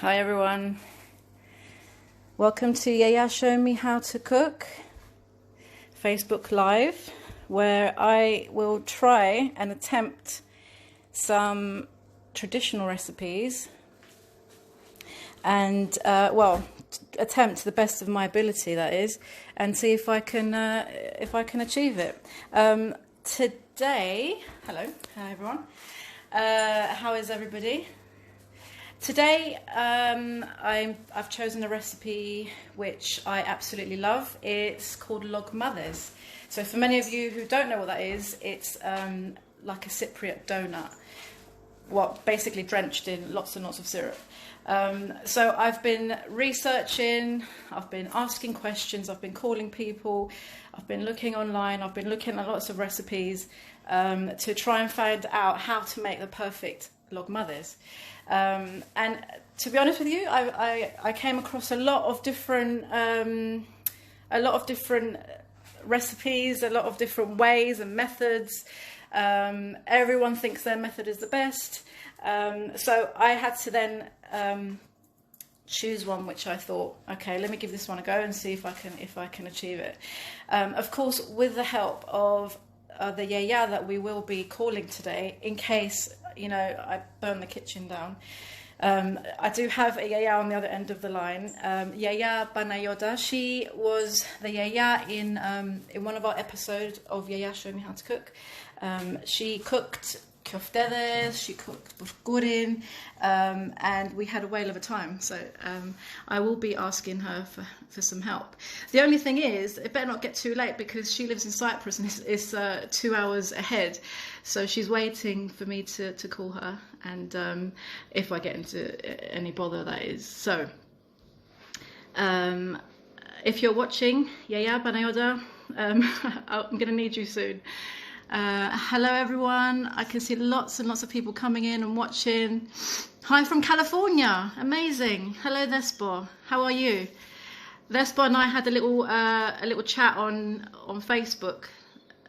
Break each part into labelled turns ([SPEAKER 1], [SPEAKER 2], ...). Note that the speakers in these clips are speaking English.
[SPEAKER 1] Hi everyone, welcome to Yaya Show Me How to Cook Facebook Live, where I will try and attempt some traditional recipes and attempt to the best of my ability, that is, and see if I can achieve it. Today, hello, hi everyone, how is everybody? Today, I've chosen a recipe which I absolutely love. It's called Logmothers. So for many of you who don't know what that is, it's like a Cypriot donut, basically drenched in lots and lots of syrup. So I've been researching, I've been asking questions, I've been calling people, I've been looking online, I've been looking at lots of recipes to try and find out how to make the perfect Logmothers. And to be honest with you, I came across a lot of different recipes, a lot of different ways and methods. Everyone thinks their method is the best. So I had to then choose one which I thought, okay, let me give this one a go and see if I can achieve it. Of course, with the help of the Yaya that we will be calling today, in case I burn the kitchen down. I do have a Yaya on the other end of the line. Yaya Banayoda. She was the Yaya in one of our episodes of Yaya Show Me How to Cook. She cooked koftedes, she cooked burgurin, and we had a whale of a time. So I will be asking her for some help. The only thing is, it better not get too late because she lives in Cyprus and it's 2 hours ahead. So she's waiting for me to call her, and if I get into any bother, that is. So if you're watching, Yaya Banayoda, I'm going to need you soon. Hello everyone, I can see lots and lots of people coming in and watching. Hi from California, amazing. Hello Despo, how are you? Despo and I had a little chat on Facebook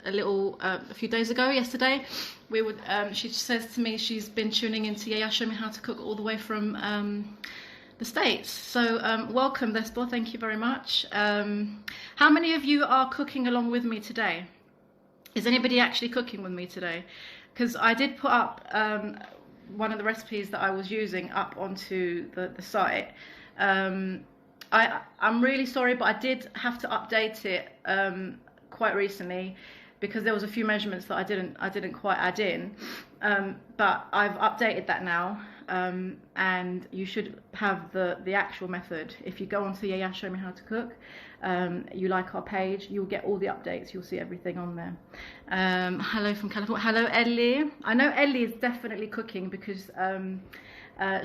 [SPEAKER 1] a few days ago, yesterday. She says to me she's been tuning into Yaya Show Me How to Cook all the way from the States. So welcome Despo, thank you very much. How many of you are cooking along with me today? Is anybody actually cooking with me today? Because I did put up one of the recipes that I was using up onto the site. I'm really sorry, but I did have to update it quite recently because there was a few measurements that I didn't quite add in. But I've updated that now, and you should have the actual method. If you go onto Yaya Show Me How to Cook, you like our page, you'll get all the updates, you'll see everything on there. Hello from California. Hello Ellie. I know Ellie is definitely cooking because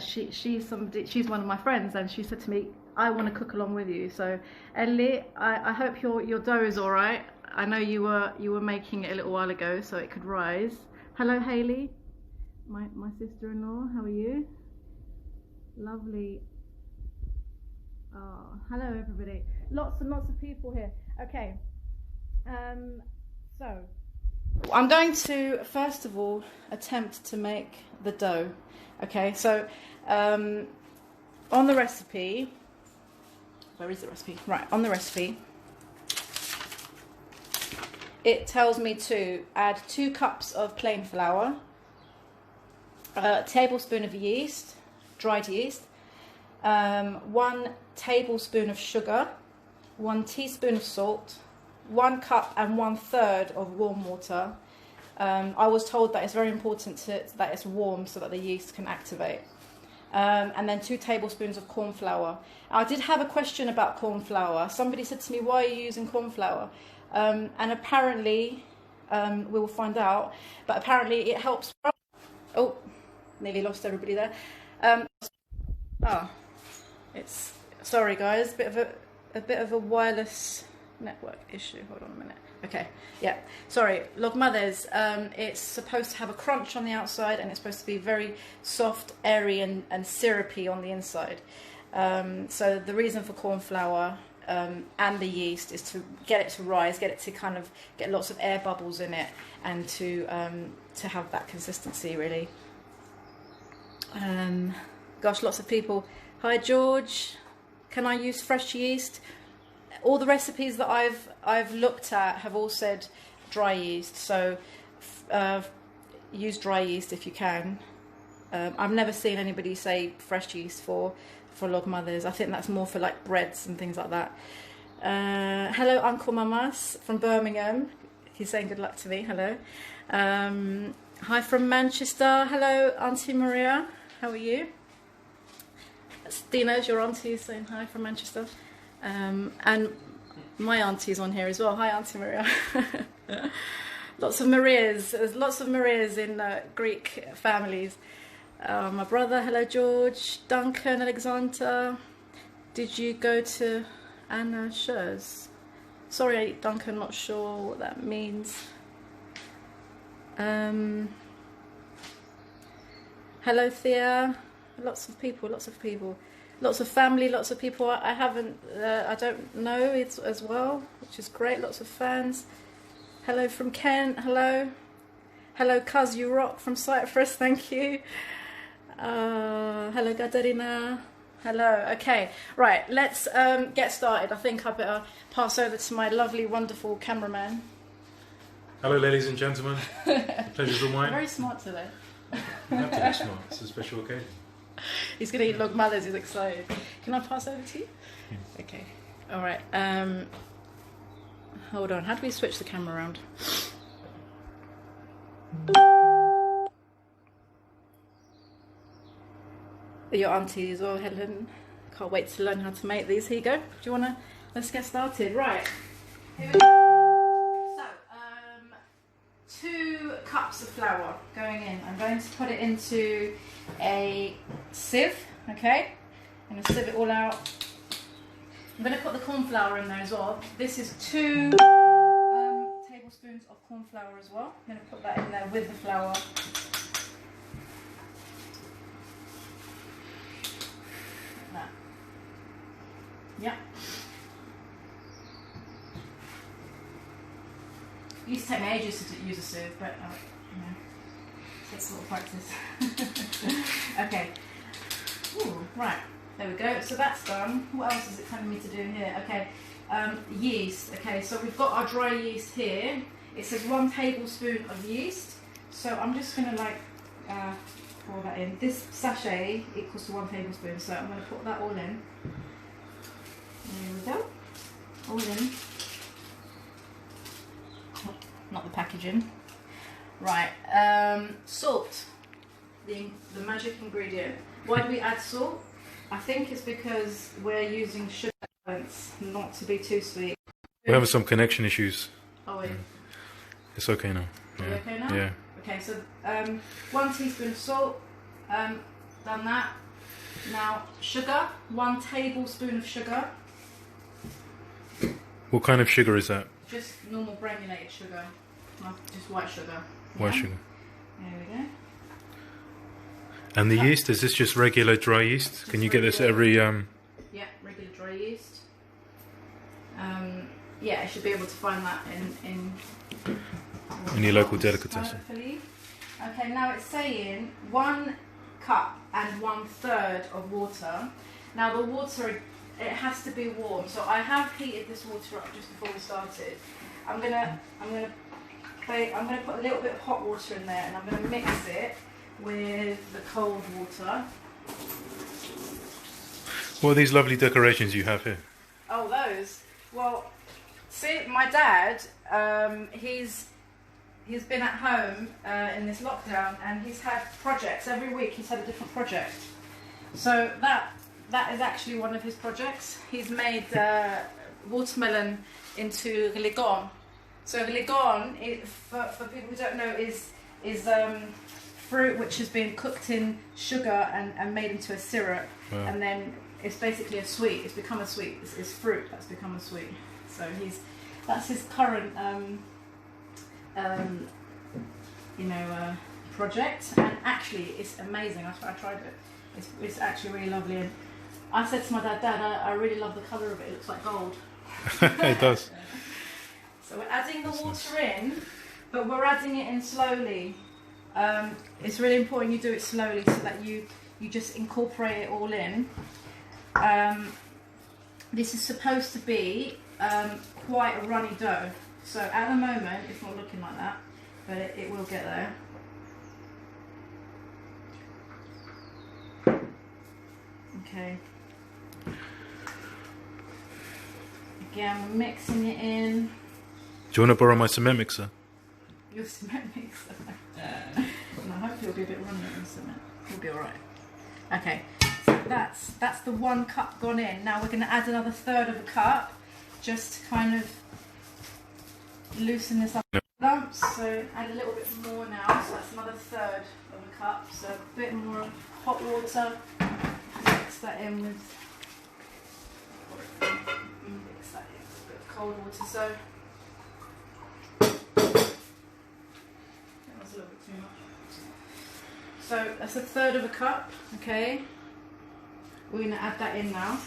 [SPEAKER 1] she's one of my friends, and she said to me, I want to cook along with you. So Ellie, I hope your dough is all right. I know you were making it a little while ago so it could rise. Hello Hayley, my sister-in-law, how are you? Lovely. Oh, hello everybody. Lots and lots of people here. Okay. So I'm going to first of all attempt to make the dough. Okay, so on the recipe, where is the recipe? Right, on the recipe, it tells me to add 2 cups of plain flour, a tablespoon of yeast, dried yeast, 1 tablespoon of sugar, 1 teaspoon of salt, 1 cup and 1/3 of warm water. I was told that it's very important that it's warm so that the yeast can activate. And then 2 tablespoons of corn flour. I did have a question about corn flour. Somebody said to me, why are you using corn flour? And apparently, we will find out, but apparently it helps. Oh, nearly lost everybody there. It's sorry guys, a bit of a wireless network issue. Hold on a minute. Okay, yeah, sorry. Logmothers, it's supposed to have a crunch on the outside and it's supposed to be very soft, airy and syrupy on the inside. So the reason for corn flour and the yeast is to get it to rise, get it to kind of get lots of air bubbles in it, and to have that consistency really. Gosh, lots of people Hi George. Can I use fresh yeast? All the recipes that I've looked at have all said dry yeast, so use dry yeast if you can. I've never seen anybody say fresh yeast for log mothers. I think that's more for like breads and things like that. Hello Uncle Mamas from Birmingham. He's saying good luck to me. Hello. Hi from Manchester. Hello Auntie Maria. How are you? Dina's your auntie saying hi from Manchester. And my auntie's on here as well. Hi Auntie Maria. Lots of Marias. There's lots of Marias in Greek families. My brother, hello George. Duncan, Alexander. Did you go to Anna Schurz? Sorry Duncan, not sure what that means. Hello Thea. Lots of people, lots of people. Lots of family, lots of people I haven't, I don't know it as well, which is great. Lots of fans. Hello from Kent, hello. Hello Cuz, you rock from Cyprus, thank you. Hello Gadarina. Hello. Okay, right, let's get started. I think I better pass over to my lovely, wonderful cameraman.
[SPEAKER 2] Hello ladies and gentlemen. The pleasure's all mine.
[SPEAKER 1] Very smart today.
[SPEAKER 2] You have to be smart. It's a special occasion.
[SPEAKER 1] He's going to eat log mothers, he's excited. Can I pass over to you? Okay. Alright. Hold on. How do we switch the camera around? Your auntie as well, Helen. Can't wait to learn how to make these. Here you go. Do you want to... Let's get started. Right. Here we go. So, 2 cups of flour going in. I'm going to put it into a sieve, okay? I'm going to sieve it all out. I'm going to put the corn flour in there as well. This is 2 tablespoons of corn flour as well. I'm going to put that in there with the flour. Like that. Yeah. It used to take me ages to use a sieve, but you know, takes a lot of practice. Okay. Ooh, right, there we go. So that's done. What else is it telling me to do here? Okay, yeast. Okay, so we've got our dry yeast here. It says 1 tablespoon of yeast. So I'm just going to like pour that in. This sachet equals to 1 tablespoon. So I'm going to put that all in. There we go. All in. Not the packaging. Right, salt, the magic ingredient. Why do we add salt? I think it's because we're using sugar balance, not to be too sweet.
[SPEAKER 2] We're having some connection issues.
[SPEAKER 1] Oh wait.
[SPEAKER 2] It's okay now.
[SPEAKER 1] Are you okay now?
[SPEAKER 2] Yeah.
[SPEAKER 1] Okay, so 1 teaspoon of salt, done that. Now sugar, 1 tablespoon of sugar.
[SPEAKER 2] What kind of sugar is that?
[SPEAKER 1] Just normal granulated sugar, just white sugar.
[SPEAKER 2] White sugar.
[SPEAKER 1] There we go.
[SPEAKER 2] And the yeast, is this just regular dry yeast? Can you get this every...
[SPEAKER 1] Yeah, regular dry yeast. Yeah, I should be able to find that in
[SPEAKER 2] any local delicatessen.
[SPEAKER 1] Hopefully. Okay, now it's saying 1 cup and 1/3 of water. Now the water, it has to be warm. So I have heated this water up just before we started. I'm gonna put a little bit of hot water in there, and I'm gonna mix it with the cold water.
[SPEAKER 2] What are these lovely decorations you have here?
[SPEAKER 1] Oh, those. Well, see, my dad, he's been at home in this lockdown, and he's had projects every week. He's had a different project. So that is actually one of his projects. He's made watermelon into gligon. So gligon, for people who don't know, is fruit which has been cooked in sugar and made into a syrup. Wow. And then it's basically a sweet. It's become a sweet. It's fruit that's become a sweet. So that's his current project, and actually it's amazing. I tried it. It's actually really lovely. And I said to my dad, I really love the colour of it. It looks like gold.
[SPEAKER 2] It does.
[SPEAKER 1] So we're adding the water in, but we're adding it in slowly. It's really important you do it slowly so that you just incorporate it all in. This is supposed to be quite a runny dough. So at the moment, it's not looking like that, but it will get there. Okay. Again, we're mixing it in.
[SPEAKER 2] Do you want to borrow my cement mixer?
[SPEAKER 1] Your cement mixer. No, hopefully it'll be a bit runny in cement. We'll be alright. Okay, so that's the 1 cup gone in. Now we're going to add another third of a cup, just to kind of loosen this up. Lumps. So add a little bit more now. So that's another third of a cup. So a bit more hot water. Mix that in with. Mix that in with a bit of cold water. So. That was a little bit too much. So that's a third of a cup, okay? We're going to add that in now.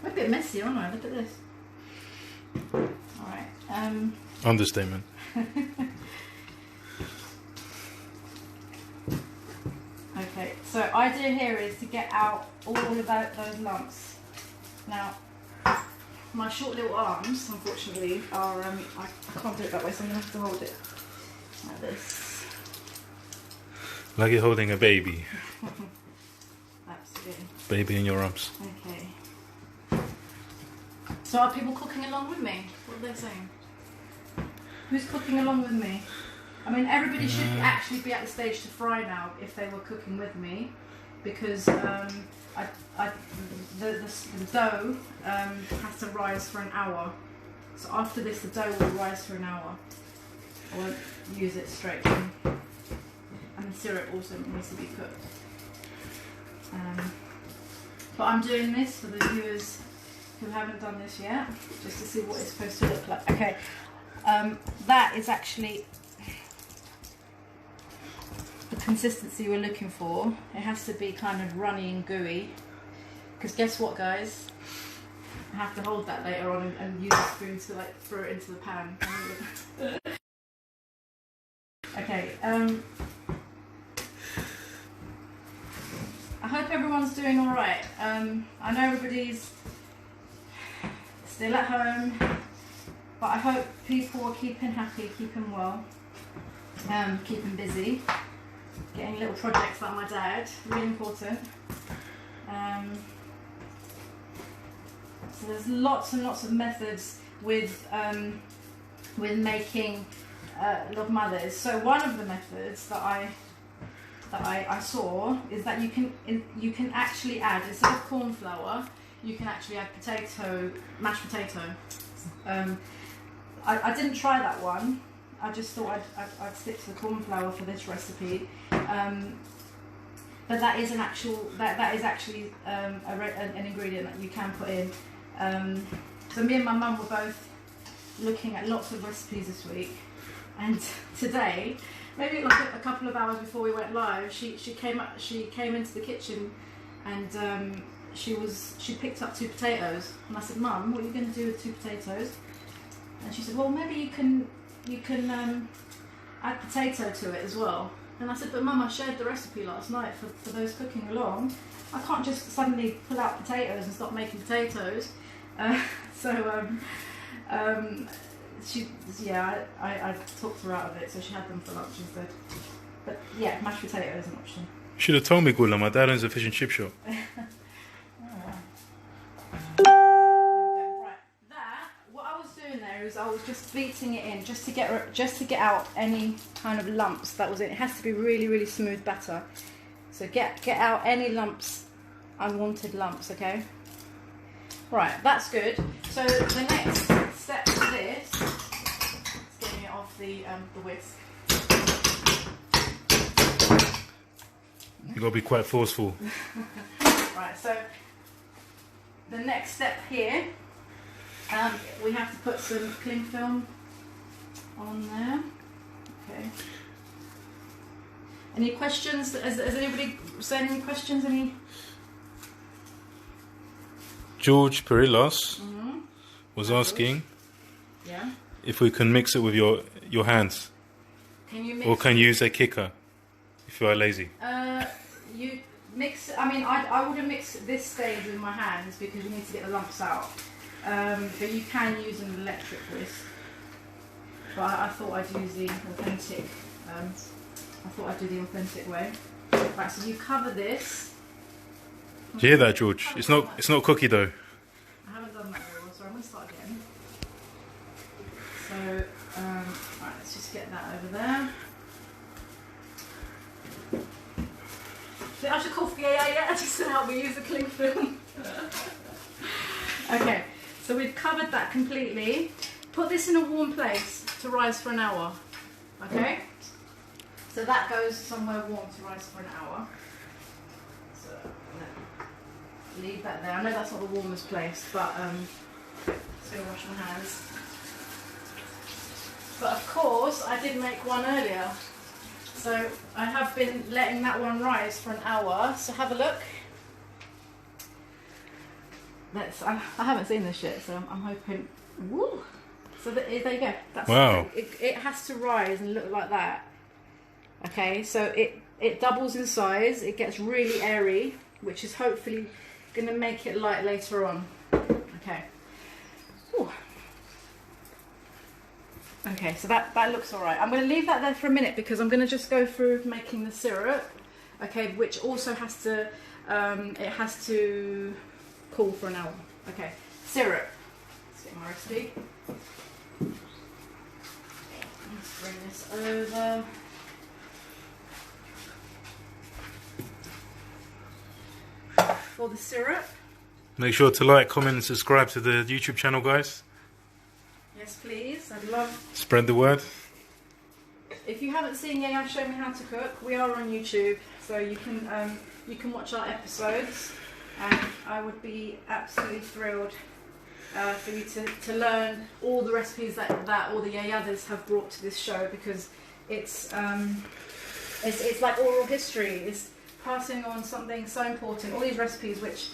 [SPEAKER 1] I'm a bit messy, aren't I? Look at this. Alright.
[SPEAKER 2] Understatement.
[SPEAKER 1] Okay, so idea here is to get out all about those lumps. Now, my short little arms, unfortunately, are, I can't do it that way, so I'm going to have to hold it like this.
[SPEAKER 2] Like you're holding a baby.
[SPEAKER 1] Absolutely.
[SPEAKER 2] Baby in your arms.
[SPEAKER 1] Okay. So are people cooking along with me? What are they saying? Who's cooking along with me? I mean, everybody should actually be at the stage to fry now if they were cooking with me, because the dough has to rise for an hour. So after this, the dough will rise for an hour. I won't use it straight. And the syrup also needs to be cooked. But I'm doing this for the viewers who haven't done this yet, just to see what it's supposed to look like. Okay, that is actually the consistency we're looking for. It has to be kind of runny and gooey, because guess what, guys? I have to hold that later on and use a spoon to like throw it into the pan. Okay. I hope everyone's doing all right. I know everybody's still at home, but I hope people are keeping happy, keeping well, keeping busy, getting little projects like my dad, really important. So there's lots and lots of methods with making lobmadas. So one of the methods that I saw is that you can actually add, instead of corn flour, you can actually add mashed potato. I didn't try that one. I just thought I'd stick to the corn flour for this recipe. But that is actually an ingredient that you can put in. So me and my mum were both looking at lots of recipes this week, and today, maybe like a couple of hours before we went live, she came into the kitchen, and she picked up 2 potatoes, and I said, "Mum, what are you going to do with 2 potatoes?" And she said, "Well, maybe you can add potato to it as well." And I said, "But Mum, I shared the recipe last night for those cooking along. I can't just suddenly pull out potatoes and stop making potatoes." I talked her out of it, so she had them for lunch instead. But yeah, mashed potato is an option.
[SPEAKER 2] Should have told me, Gula. My dad owns a fish and chip shop.
[SPEAKER 1] What I was doing there is I was just beating it in just to get out any kind of lumps that was in it. It has to be really, really smooth batter. So get out any lumps, unwanted lumps, okay? Right, that's good. So the next step to this is getting it off the whisk.
[SPEAKER 2] You gotta be quite forceful.
[SPEAKER 1] Right, so the next step here, we have to put some cling film on there. Okay. Any questions? Has anybody said any questions? Any?
[SPEAKER 2] George Perillos was asking if we can mix it with your hands.
[SPEAKER 1] Can you mix
[SPEAKER 2] or can you use a kicker if you are lazy?
[SPEAKER 1] mix. I mean, I wouldn't mix this stage with my hands because you need to get the lumps out. But you can use an electric whisk. But I thought I'd use the authentic. I thought I'd do the authentic way. Right, so you cover this.
[SPEAKER 2] Do you hear that, George? It's not cookie dough.
[SPEAKER 1] I haven't done that very well, so I'm going to start again. So, right, let's just get that over there. So I should call for yeah, just to help me use the cling film. Okay, so we've covered that completely. Put this in a warm place to rise for an hour. Okay? So that goes somewhere warm to rise for an hour. So leave that there. I know that's not the warmest place, but just gonna wash my hands. But of course, I did make one earlier. So I have been letting that one rise for an hour. So have a look. I haven't seen this yet, so I'm hoping. Woo! So there you go. That's
[SPEAKER 2] wow.
[SPEAKER 1] It has to rise and look like that. Okay, so it doubles in size. It gets really airy, which is hopefully going to make it light later on. Okay. Ooh. Okay, so that looks all right. I'm going to leave that there for a minute because I'm going to just go through making the syrup. Okay, which also has to it has to cool for an hour. Okay, syrup. Let's get my recipe. Let's bring this over. For the syrup.
[SPEAKER 2] Make sure to like, comment and subscribe to the YouTube channel, guys.
[SPEAKER 1] Yes, please. I'd love...
[SPEAKER 2] Spread the word.
[SPEAKER 1] If you haven't seen Yaya Show Me How to Cook, we are on YouTube, so you can watch our episodes, and I would be absolutely thrilled for you to learn all the recipes that all the Yayadas have brought to this show, because it's like oral history. It's passing on something so important. All these recipes which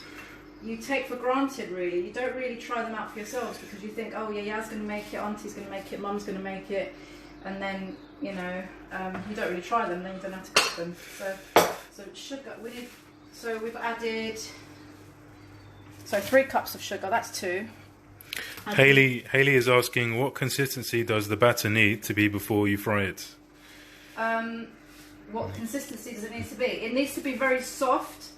[SPEAKER 1] you take for granted, really. You don't really try them out for yourselves because you think, oh, Yaya's going to make it, Auntie's going to make it, Mum's going to make it, and then you don't really try them. Then you don't have to cook them. So sugar. We've added 3 cups of sugar. That's 2.
[SPEAKER 2] Haley is asking, what consistency does the batter need to be before you fry it?
[SPEAKER 1] What consistency does it need to be? It needs to be very soft,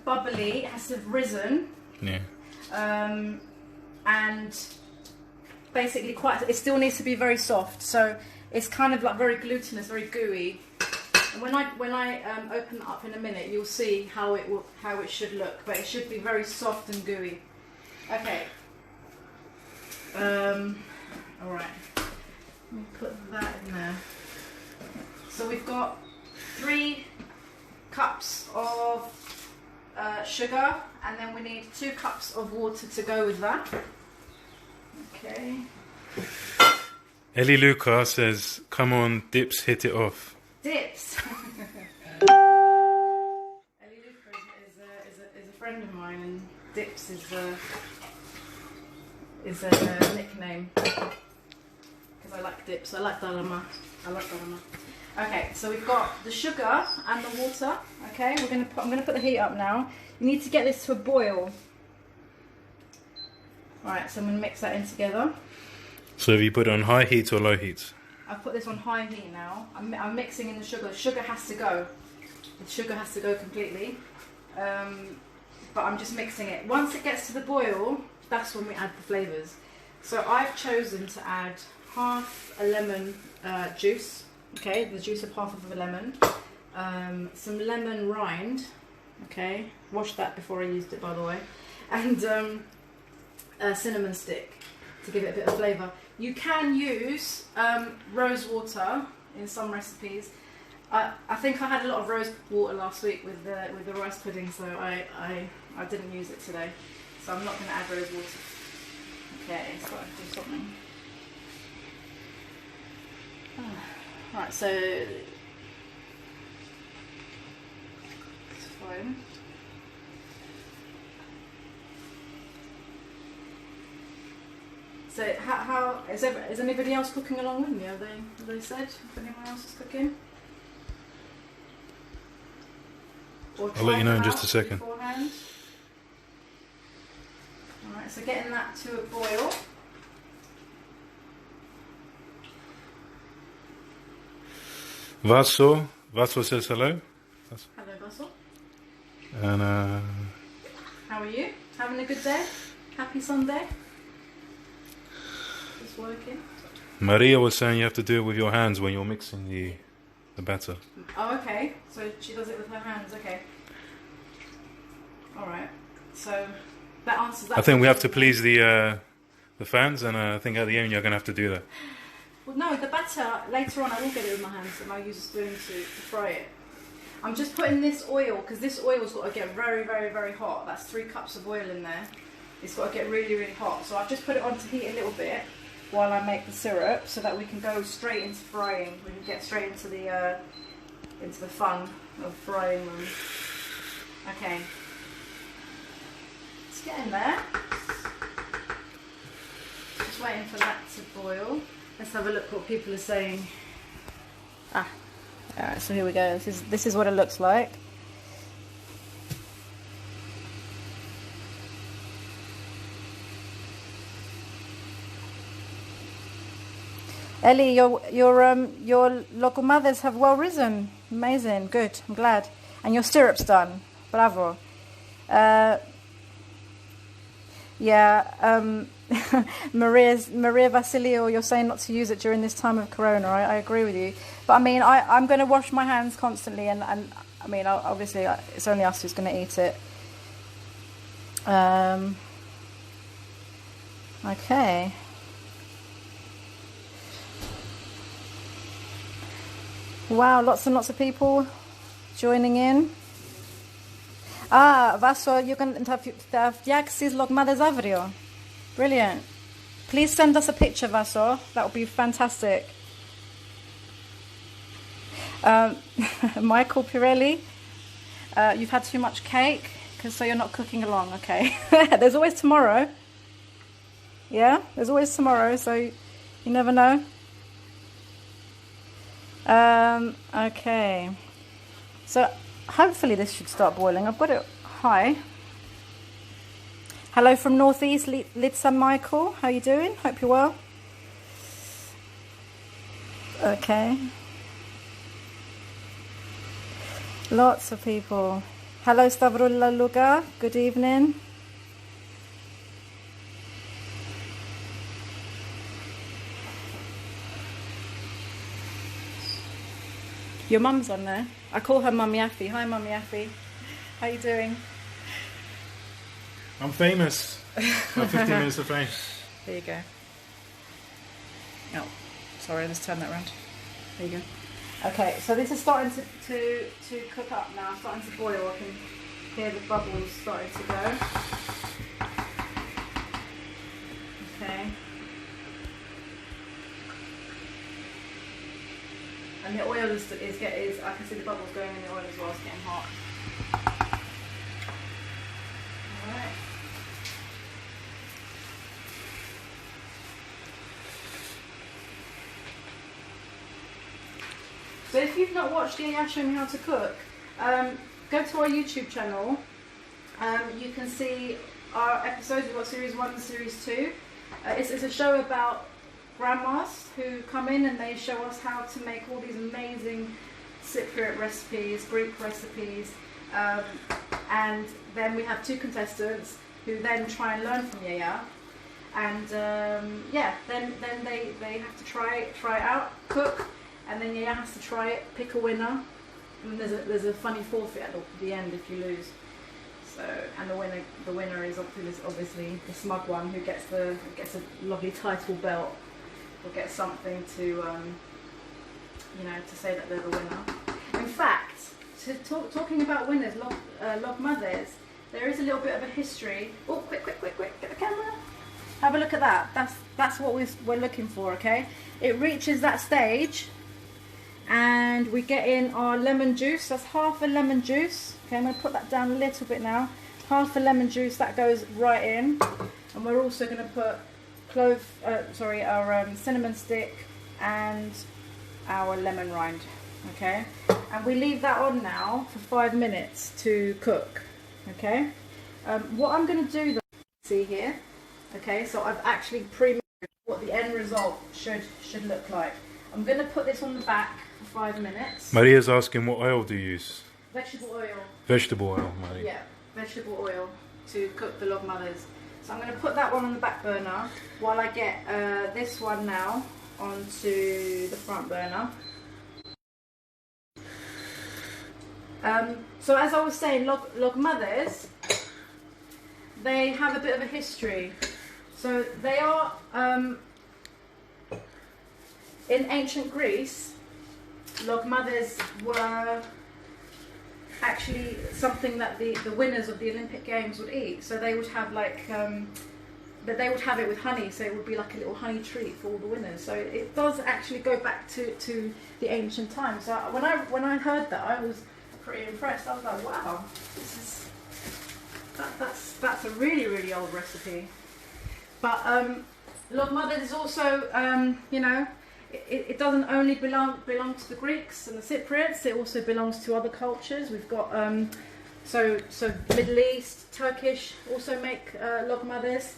[SPEAKER 1] bubbly. It has to have risen.
[SPEAKER 2] Yeah.
[SPEAKER 1] And basically it still needs to be very soft. So it's kind of like very glutinous, very gooey. And when I open it up in a minute, you'll see how it should look. But it should be very soft and gooey. Okay. All right. Let me put that in there. So we've got 3 cups of sugar, and then we need 2 cups of water to go with that. Okay.
[SPEAKER 2] Ellie Luca says, come on, Dips, hit it off.
[SPEAKER 1] Dips! Ellie Luca is a friend of mine, and Dips is a nickname. Because I like dips, I like dalama. Okay, so we've got the sugar and the water. Okay, I'm gonna put the heat up now. You need to get this to a boil. Alright, so I'm gonna mix that in together.
[SPEAKER 2] So have you put it on high heat or low heat?
[SPEAKER 1] I've put this on high heat now. I'm mixing in the sugar. The sugar has to go. The sugar has to go completely. But I'm just mixing it. Once it gets to the boil, that's when we add the flavours. So I've chosen to add half a lemon juice. Okay, the juice of half of a lemon. Some lemon rind. Okay, washed that before I used it, by the way. And a cinnamon stick to give it a bit of flavour. You can use rose water in some recipes. I think I had a lot of rose water last week with the rice pudding, so I didn't use it today. So I'm not going to add rose water. Okay, so I do something. Right, so it's fine. So how is anybody else cooking along with me? Have they said if anyone else is cooking?
[SPEAKER 2] I'll let you know in just a second.
[SPEAKER 1] Beforehand. Alright, so getting that to a boil.
[SPEAKER 2] Vaso says hello.
[SPEAKER 1] Hello, Vaso.
[SPEAKER 2] And
[SPEAKER 1] how are you? Having a good day? Happy Sunday? Just working.
[SPEAKER 2] Maria was saying you have to do it with your hands when you're mixing the batter.
[SPEAKER 1] Oh, okay. So she does it with her hands. Okay. All right. So that answers that.
[SPEAKER 2] I think we have to please the fans, and I think at the end you're going to have to do that.
[SPEAKER 1] Well, no, the batter later on I will get it with my hands, and I'll use a spoon to fry it. I'm just putting this oil because this oil's got to get very, very, very hot. That's 3 cups of oil in there. It's got to get really, really hot. So I've just put it on to heat a little bit while I make the syrup, so that we can go straight into frying. We can get straight into the fun of frying them. Okay. Let's get in there. Just waiting for that to boil. Let's have a look what people are saying. Alright, so here we go. This is what it looks like. Ellie, your locomothers have well risen. Amazing, good. I'm glad. And your syrup's done. Bravo. Maria Vasilio, you're saying not to use it during this time of Corona. I agree with you. But I mean, I'm going to wash my hands constantly, and I mean, obviously, it's only us who's going to eat it. Okay. Wow, lots and lots of people joining in. Vaso, you can have jak si zlogmade zavrio. Brilliant. Please send us a picture, Vaso. That would be fantastic. Michael Pirelli, you've had too much cake, so you're not cooking along. Okay. There's always tomorrow. Yeah, there's always tomorrow, so you never know. Okay. So hopefully this should start boiling. I've got it high. Hello from Northeast, Litsa Michael. How you doing? Hope you're well. Okay. Lots of people. Hello Stavrola Luga. Good evening. Your mum's on there. I call her Mum Yaffy. Hi Mum Yaffy. How you doing?
[SPEAKER 2] I'm famous. 15 minutes of fame.
[SPEAKER 1] There you go. Oh, sorry, let's turn that around. There you go. Okay, so this is starting to cook up now, starting to boil. I can hear the bubbles starting to go. Okay. And the oil is I can see the bubbles going in the oil as well. It's getting hot. All right. So if you've not watched Yaya Show Me How to Cook, go to our YouTube channel. You can see our episodes. We've got series 1 and series 2. It's a show about grandmas who come in and they show us how to make all these amazing Cypriot recipes, Greek recipes, and then we have 2 contestants who then try and learn from Yaya, and then they have to try it out, cook, and then Yaya has to try it, pick a winner, and there's a funny forfeit at the end if you lose. So, and the winner is obviously the smug one who gets a lovely title belt. Or get something to say that they're the winner. In fact, talking about winners, Logmothers, there is a little bit of a history. Oh, quick, get the camera. Have a look at that. That's what we're looking for, okay? It reaches that stage, and we get in our lemon juice. That's half a lemon juice. Okay, I'm going to put that down a little bit now. Half a lemon juice, that goes right in. And we're also going to put our cinnamon stick and our lemon rind, okay? and we leave that on now for 5 minutes to cook. Okay. What I'm going to do, though, see here. Okay, so I've actually pre-made what the end result should look like. I'm going to put this on the back for 5 minutes.
[SPEAKER 2] Maria's asking what oil do you use?
[SPEAKER 1] Vegetable oil.
[SPEAKER 2] Vegetable oil, Maria.
[SPEAKER 1] Yeah, vegetable oil to cook the log mothers. So I'm going to put that one on the back burner while I get this one now onto the front burner. So as I was saying, log mothers, they have a bit of a history. So they are, in ancient Greece, log mothers were actually something that the winners of the Olympic Games would eat. So they would have like, but they would have it with honey, so it would be like a little honey treat for all the winners. So it does actually go back to the ancient times. So when I heard that, I was pretty impressed. I was like, wow, that's a really, really old recipe. But log mothers is also, you know, it doesn't only belong to the Greeks and the Cypriots. It also belongs to other cultures. We've got so Middle East, Turkish also make log mothers.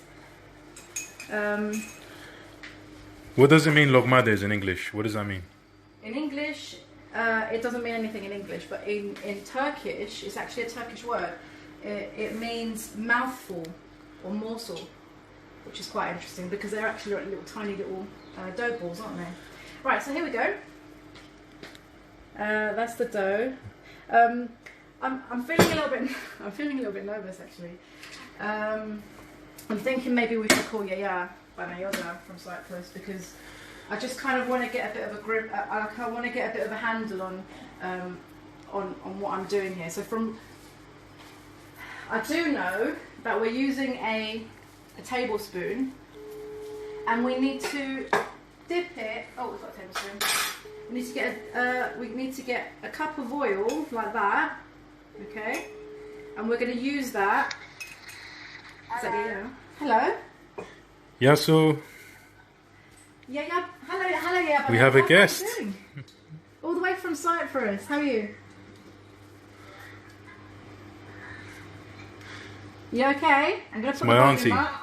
[SPEAKER 2] What does it mean, log mothers, in English? What does that mean?
[SPEAKER 1] In English, it doesn't mean anything in English, but in Turkish, it's actually a Turkish word. It means mouthful or morsel, which is quite interesting because they're actually little tiny little dough balls, aren't they? Right, so here we go. That's the dough. I'm feeling a little bit. I'm feeling a little bit nervous actually. I'm thinking maybe we should call Yaya Banayoda from Cyprus because I just kind of want to get a bit of a grip. I kind of want to get a bit of a handle on what I'm doing here. So I do know that we're using a tablespoon, and we need to dip it. Oh, we've got a tablespoon. We need to get a cup of oil like that. Okay, and we're going to use that. Hello. Hello.
[SPEAKER 2] Yasu.
[SPEAKER 1] Yeah. Hello. Yeah.
[SPEAKER 2] We have a guest.
[SPEAKER 1] All the way from Cyprus. How are you? You okay? I'm going to put
[SPEAKER 2] my
[SPEAKER 1] the
[SPEAKER 2] auntie.
[SPEAKER 1] volume up.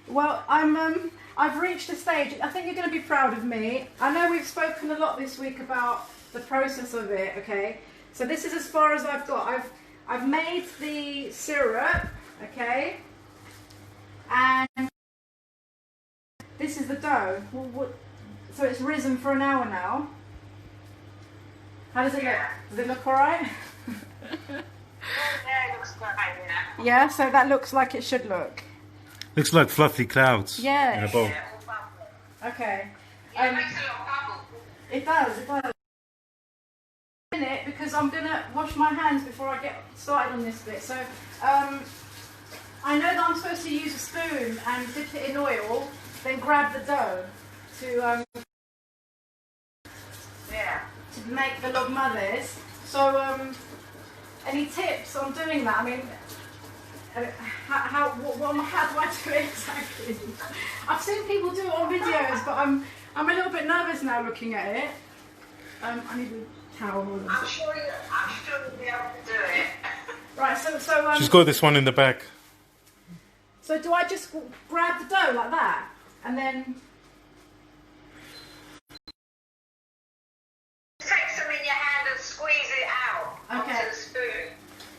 [SPEAKER 1] Well, I've reached a stage. I think you're going to be proud of me. I know we've spoken a lot this week about the process of it. Okay. So this is as far as I've got. I've made the syrup. Okay. And this is the dough. So it's risen for an hour now. How does it look? Does it look alright?
[SPEAKER 3] Yeah, it looks great, yeah.
[SPEAKER 1] Yeah, so that looks like it should look.
[SPEAKER 2] Looks like fluffy clouds.
[SPEAKER 1] Yeah.
[SPEAKER 2] In a bowl.
[SPEAKER 3] Yeah, all bubbly.
[SPEAKER 1] Okay.
[SPEAKER 3] Yeah, it makes a lot of bubbles.
[SPEAKER 1] It does. In it because I'm gonna wash my hands before I get started on this bit. So I know that I'm supposed to use a spoon and dip it in oil, then grab the dough to make the log mothers. So any tips on doing that? I mean, how do I do it exactly? I've seen people do it on videos, but I'm a little bit nervous now looking at it. I need a towel.
[SPEAKER 3] I'm sure you'll be able to do it.
[SPEAKER 1] Right, so
[SPEAKER 2] She's got this one in the back.
[SPEAKER 1] So do I just grab the dough like that, and then?
[SPEAKER 3] Take some in your hand and squeeze it out onto the spoon.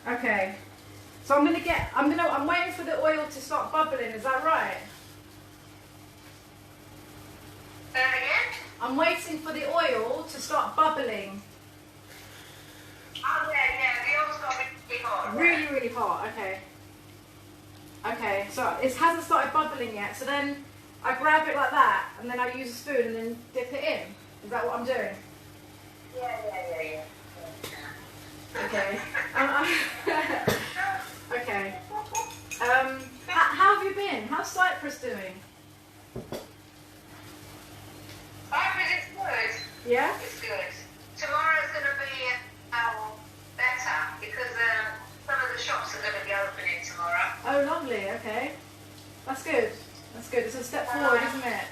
[SPEAKER 1] Okay. So I'm waiting for the oil to start bubbling. Is that right?
[SPEAKER 3] Again?
[SPEAKER 1] I'm waiting for the oil to start bubbling.
[SPEAKER 3] Oh yeah, the oil's got to be really hot.
[SPEAKER 1] Really, really hot. Okay. Okay. So it hasn't started bubbling yet. So then I grab it like that, and then I use a spoon and then dip it in. Is that what I'm doing?
[SPEAKER 3] Yeah.
[SPEAKER 1] Okay. Okay. How have you been? How's Cyprus doing?
[SPEAKER 3] Cyprus is good.
[SPEAKER 1] Yeah?
[SPEAKER 3] It's good. Tomorrow's going to be better because some of the shops are going to be opening tomorrow.
[SPEAKER 1] Oh, lovely. Okay. That's good. That's good. It's a step forward, isn't it?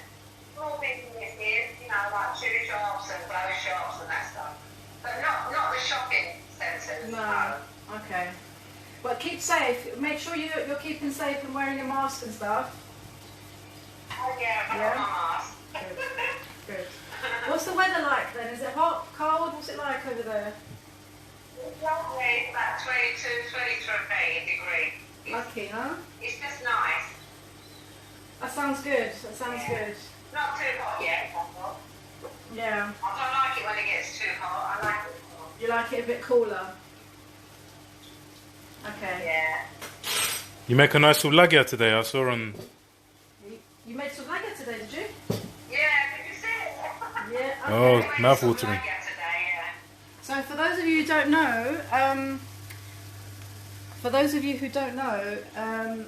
[SPEAKER 3] Small businesses, like shoe shops and clothes shops and that stuff. but not the shopping centres.
[SPEAKER 1] No. Okay. But keep safe. Make sure you're keeping safe and wearing your mask and stuff.
[SPEAKER 3] Oh yeah, I've got my mask.
[SPEAKER 1] Good. What's the weather like then? Is it hot, cold? What's it like over there?
[SPEAKER 3] It's lovely, about 22, 23 degrees.
[SPEAKER 1] Lucky, huh?
[SPEAKER 3] It's just nice.
[SPEAKER 1] That sounds good. That sounds good.
[SPEAKER 3] Not too hot yet, that's all.
[SPEAKER 1] Yeah.
[SPEAKER 3] I don't like it when it gets too hot. I like it hot.
[SPEAKER 1] You like it a bit cooler? Okay.
[SPEAKER 3] Yeah.
[SPEAKER 2] You make a nice souvlaki today. I saw on.
[SPEAKER 1] You made souvlaki today, did you?
[SPEAKER 3] Yeah, did you see it?
[SPEAKER 1] Yeah. Okay.
[SPEAKER 2] Oh,
[SPEAKER 3] We made
[SPEAKER 2] mouth-watering.
[SPEAKER 3] some today, yeah.
[SPEAKER 1] So for those of you who don't know,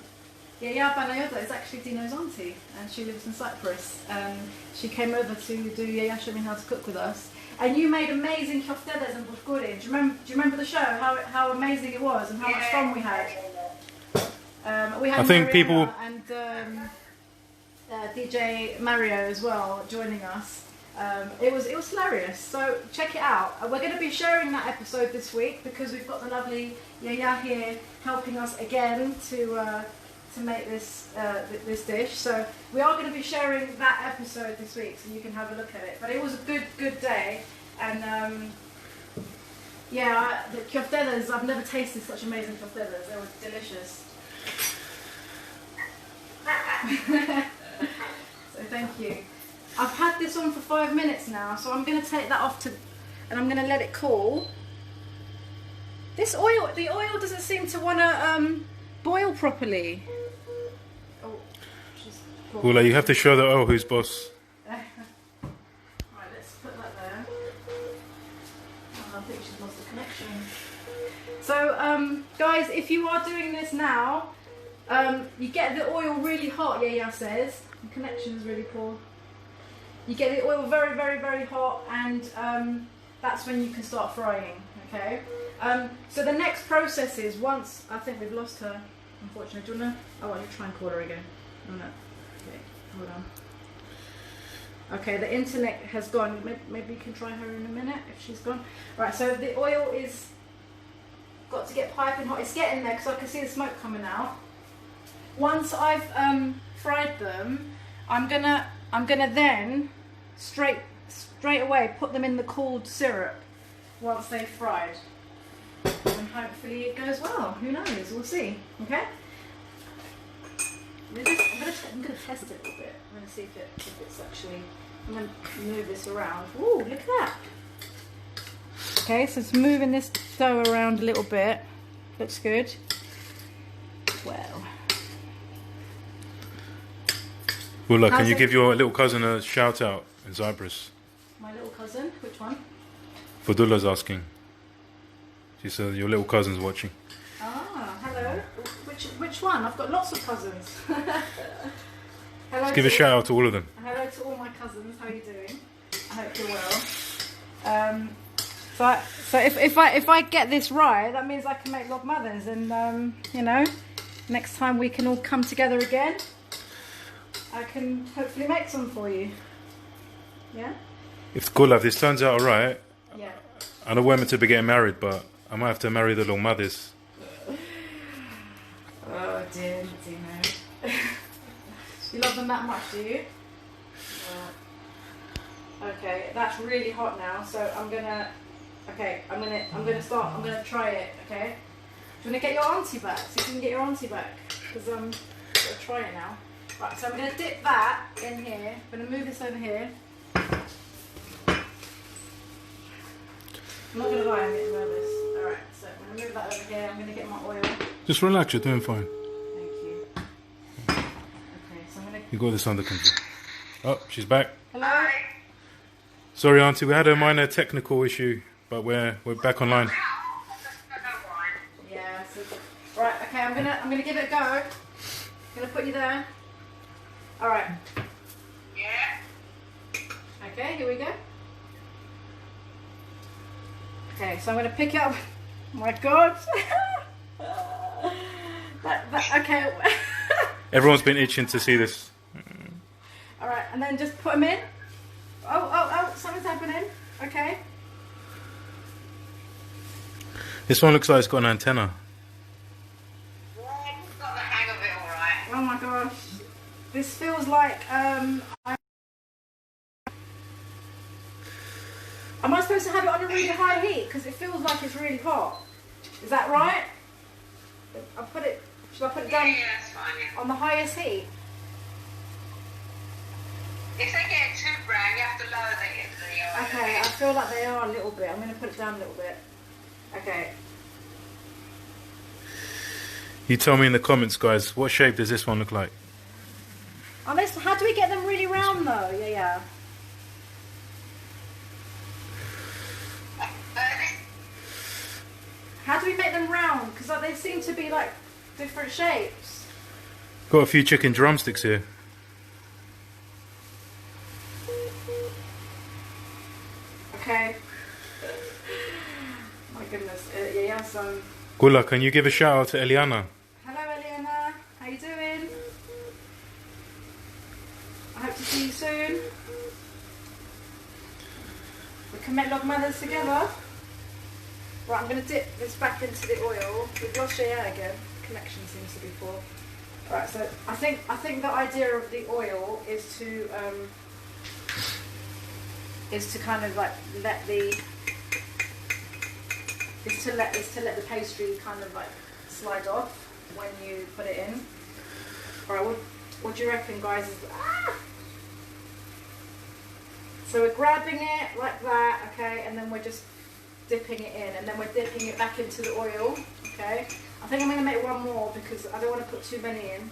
[SPEAKER 1] Yaya Banayota is actually Dino's auntie, and she lives in Cyprus. She came over to do Yaya showed me how to cook with us. And you made amazing koftedes and bushguri. Do you remember the show? How amazing it was and how much fun we had. We had
[SPEAKER 2] I think
[SPEAKER 1] Mariana
[SPEAKER 2] people-
[SPEAKER 1] and DJ Mario as well joining us. It was hilarious. So check it out. We're going to be sharing that episode this week because we've got the lovely Yaya here helping us again to make this this dish. So we are going to be sharing that episode this week, so you can have a look at it. But it was a good day, and the koftedes. I've never tasted such amazing koftedes. They were delicious. So thank you. I've had this on for 5 minutes now, so I'm going to take that off and I'm going to let it cool. The oil doesn't seem to want to boil properly. Oh, she's cool.
[SPEAKER 2] Ula, you have to show the who's boss.
[SPEAKER 1] Right, let's put that there. Oh, I think she's lost the connection. So, guys, if you are doing this now, you get the oil really hot, Yaya says. The connection is really poor. You get the oil very, very, very hot, and that's when you can start frying, okay? So the next process is once, I think we've lost her, unfortunately. Do you want to, oh, I'll try and call her again. Oh, no. Okay, hold on. Okay, the internet has gone. Maybe you can try her in a minute if she's gone. Right, so the oil is got to get piping hot. It's getting there because I can see the smoke coming out. Once I've fried them, I'm gonna then straight away put them in the cooled syrup once they've fried, and hopefully it goes well. Who knows? We'll see. Okay. I'm gonna test it a little bit. I'm gonna see if it's actually. I'm gonna move this around. Ooh, look at that. Okay, so it's moving this dough around a little bit. Looks good. Well.
[SPEAKER 2] Ula, can
[SPEAKER 1] How's
[SPEAKER 2] you
[SPEAKER 1] it?
[SPEAKER 2] give your little cousin a shout out in Cyprus?
[SPEAKER 1] My little cousin, which one?
[SPEAKER 2] Fadula's asking. She said your little cousin's watching.
[SPEAKER 1] Ah, hello. Which one? I've got lots of cousins. Hello.
[SPEAKER 2] Let's give a shout out to all of them.
[SPEAKER 1] Hello to all my cousins. How are you doing? I hope you're well. So if I get this right, that means I can make log mothers, and you know, next time we can all come together again. I can hopefully make some for you. Yeah?
[SPEAKER 2] If Gulav, this turns out alright,
[SPEAKER 1] Yeah.
[SPEAKER 2] I know we're meant to be getting married, but I might have to marry the little mothers.
[SPEAKER 1] Oh dear, Dino. You love them that much, do you? Okay, that's really hot now, so I'm gonna try it, okay? Do you wanna get your auntie back? So you can get your auntie back. Because I'm gonna try it now. Right, so I'm gonna dip that in here. I'm gonna move this over here. I'm not gonna lie, I'm getting nervous. Alright, so I'm gonna move that over here. I'm gonna get my oil.
[SPEAKER 2] Just relax, you're doing fine.
[SPEAKER 1] Thank you. Okay, so I'm gonna.
[SPEAKER 2] You got this under control. Oh, she's back.
[SPEAKER 1] Hello?
[SPEAKER 2] Sorry, Auntie, we had a minor technical issue, but we're back online.
[SPEAKER 1] Yeah, so, right, okay, I'm gonna give it a go. I'm gonna put you there. Alright.
[SPEAKER 3] Yeah.
[SPEAKER 1] Okay, here we go. Okay, so I'm gonna pick up. Oh my god. Okay.
[SPEAKER 2] Everyone's been itching to see this.
[SPEAKER 1] Alright, and then just put them in. Oh, something's happening. Okay.
[SPEAKER 2] This one looks like it's got an antenna.
[SPEAKER 3] Yeah, you've got the hang of it all right.
[SPEAKER 1] Oh my gosh. This feels like, am I supposed to have it on a really high heat? Because it feels like it's really hot. Is that right? Should I put it down
[SPEAKER 3] Yeah, that's fine, yeah.
[SPEAKER 1] on the highest heat?
[SPEAKER 3] If they get too brown, you have to lower the oil.
[SPEAKER 1] Okay, I feel like they are a little bit. I'm going to put it down a little bit. Okay.
[SPEAKER 2] You tell me in the comments, guys, what shape does this one look like?
[SPEAKER 1] How do we get them really round though? Yeah. How do we make them round? Because they seem to be like different shapes.
[SPEAKER 2] Got a few chicken drumsticks here.
[SPEAKER 1] Okay. My goodness. Yeah, so...
[SPEAKER 2] Gula, can you give a shout out to Eliana?
[SPEAKER 1] Hello, Eliana. How you doing? I hope to see you soon. We can make log mothers together. Right, I'm going to dip this back into the oil. We've lost your hair again. Connection seems to be poor. Right, so I think the idea of the oil is to kind of like let the let the pastry kind of like slide off when you put it in. Alright, what do you reckon, guys? So we're grabbing it like that, okay, and then we're just dipping it in, and then we're dipping it back into the oil, okay. I think I'm going to make one more because I don't want to put too many in.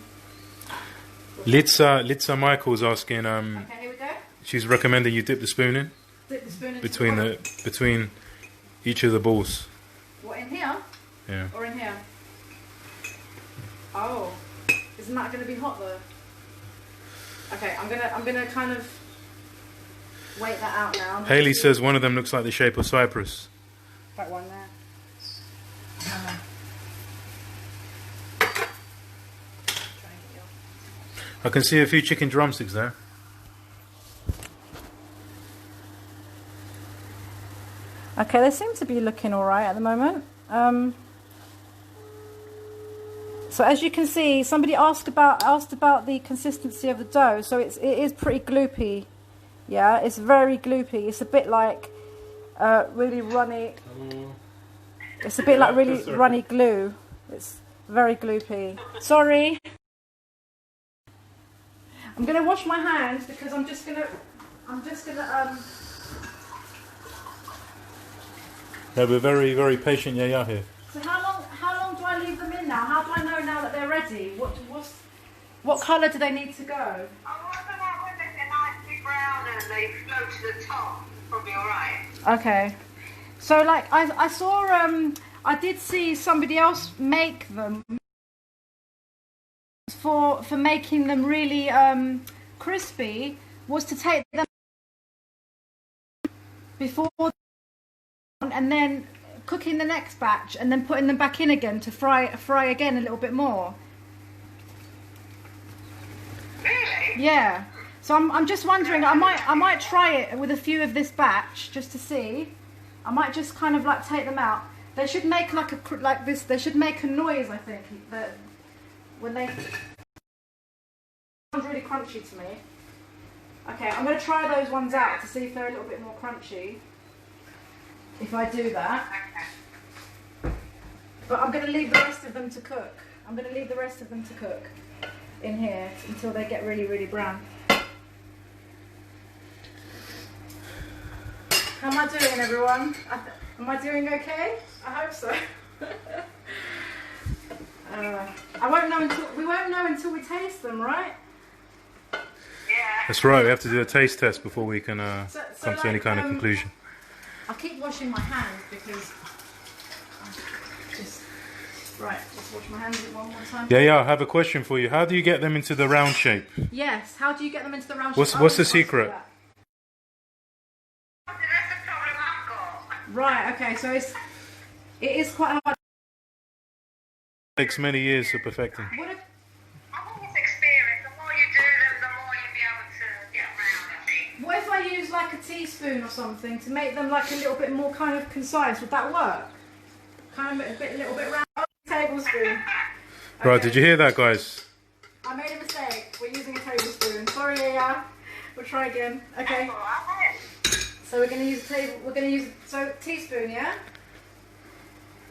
[SPEAKER 2] Litza Michael's asking.
[SPEAKER 1] Okay, here we go.
[SPEAKER 2] She's recommending you dip the spoon in.
[SPEAKER 1] Dip the spoon into
[SPEAKER 2] between each of the balls.
[SPEAKER 1] What, in here?
[SPEAKER 2] Yeah.
[SPEAKER 1] Or in here? Oh, isn't that going to be hot though? Okay, I'm gonna kind of wait that out now.
[SPEAKER 2] Haley says one of them looks like the shape of Cyprus.
[SPEAKER 1] That one there.
[SPEAKER 2] I can see a few chicken drumsticks there.
[SPEAKER 1] Okay, they seem to be looking all right at the moment. So as you can see, somebody asked about the consistency of the dough. So it is pretty gloopy. Yeah, it's very gloopy. It's a bit like really runny. It's a bit like really runny glue. It's very gloopy. Sorry. I'm gonna wash my hands because I'm just gonna
[SPEAKER 2] Yeah, we're very, very patient Yaya here.
[SPEAKER 1] So how long do I leave them in now? How do I know now that they're ready? What colour do they need to go?
[SPEAKER 3] I want them out when they're nicely brown and they float to the top. Probably all right.
[SPEAKER 1] Okay. So like I saw I did see somebody else make them for making them really crispy was to take them before and then cooking the next batch and then putting them back in again to fry again a little bit more.
[SPEAKER 3] Really?
[SPEAKER 1] Yeah. So I'm just wondering, I might try it with a few of this batch just to see. I might just kind of like take them out. They should make like this. They should make a noise. I think that when they sounds really crunchy to me. Okay, I'm going to try those ones out to see if they're a little bit more crunchy. If I do that.
[SPEAKER 3] Okay.
[SPEAKER 1] But I'm going to leave the rest of them to cook. I'm going to leave the rest of them to cook in here until they get really, really brown. How am I doing, everyone? Am I doing okay? I hope so. We won't know until we taste them, right?
[SPEAKER 3] Yeah.
[SPEAKER 2] That's right, we have to do a taste test before we can come to any kind of conclusion.
[SPEAKER 1] I keep washing my hands because just wash my hands one more time.
[SPEAKER 2] Yeah, I have a question for you. How do you get them into the round shape?
[SPEAKER 1] Yes, how do you get them into the round shape?
[SPEAKER 2] What's the secret?
[SPEAKER 3] That's the problem I've got.
[SPEAKER 1] Right, okay, so it is quite hard.
[SPEAKER 2] Takes many years of perfecting.
[SPEAKER 1] What if,
[SPEAKER 3] I think it's experience. The more you do them, the more you'll be able to get around, I think.
[SPEAKER 1] what if I use like a teaspoon or something to make them like a little bit more kind of concise? Would that work? kind of a little bit round. Oh, tablespoon.
[SPEAKER 2] Right,
[SPEAKER 1] Okay.
[SPEAKER 2] did you hear that, guys?
[SPEAKER 1] I made a mistake. We're using a tablespoon. Sorry, yeah. We'll try again. Okay. So we're gonna use teaspoon, yeah?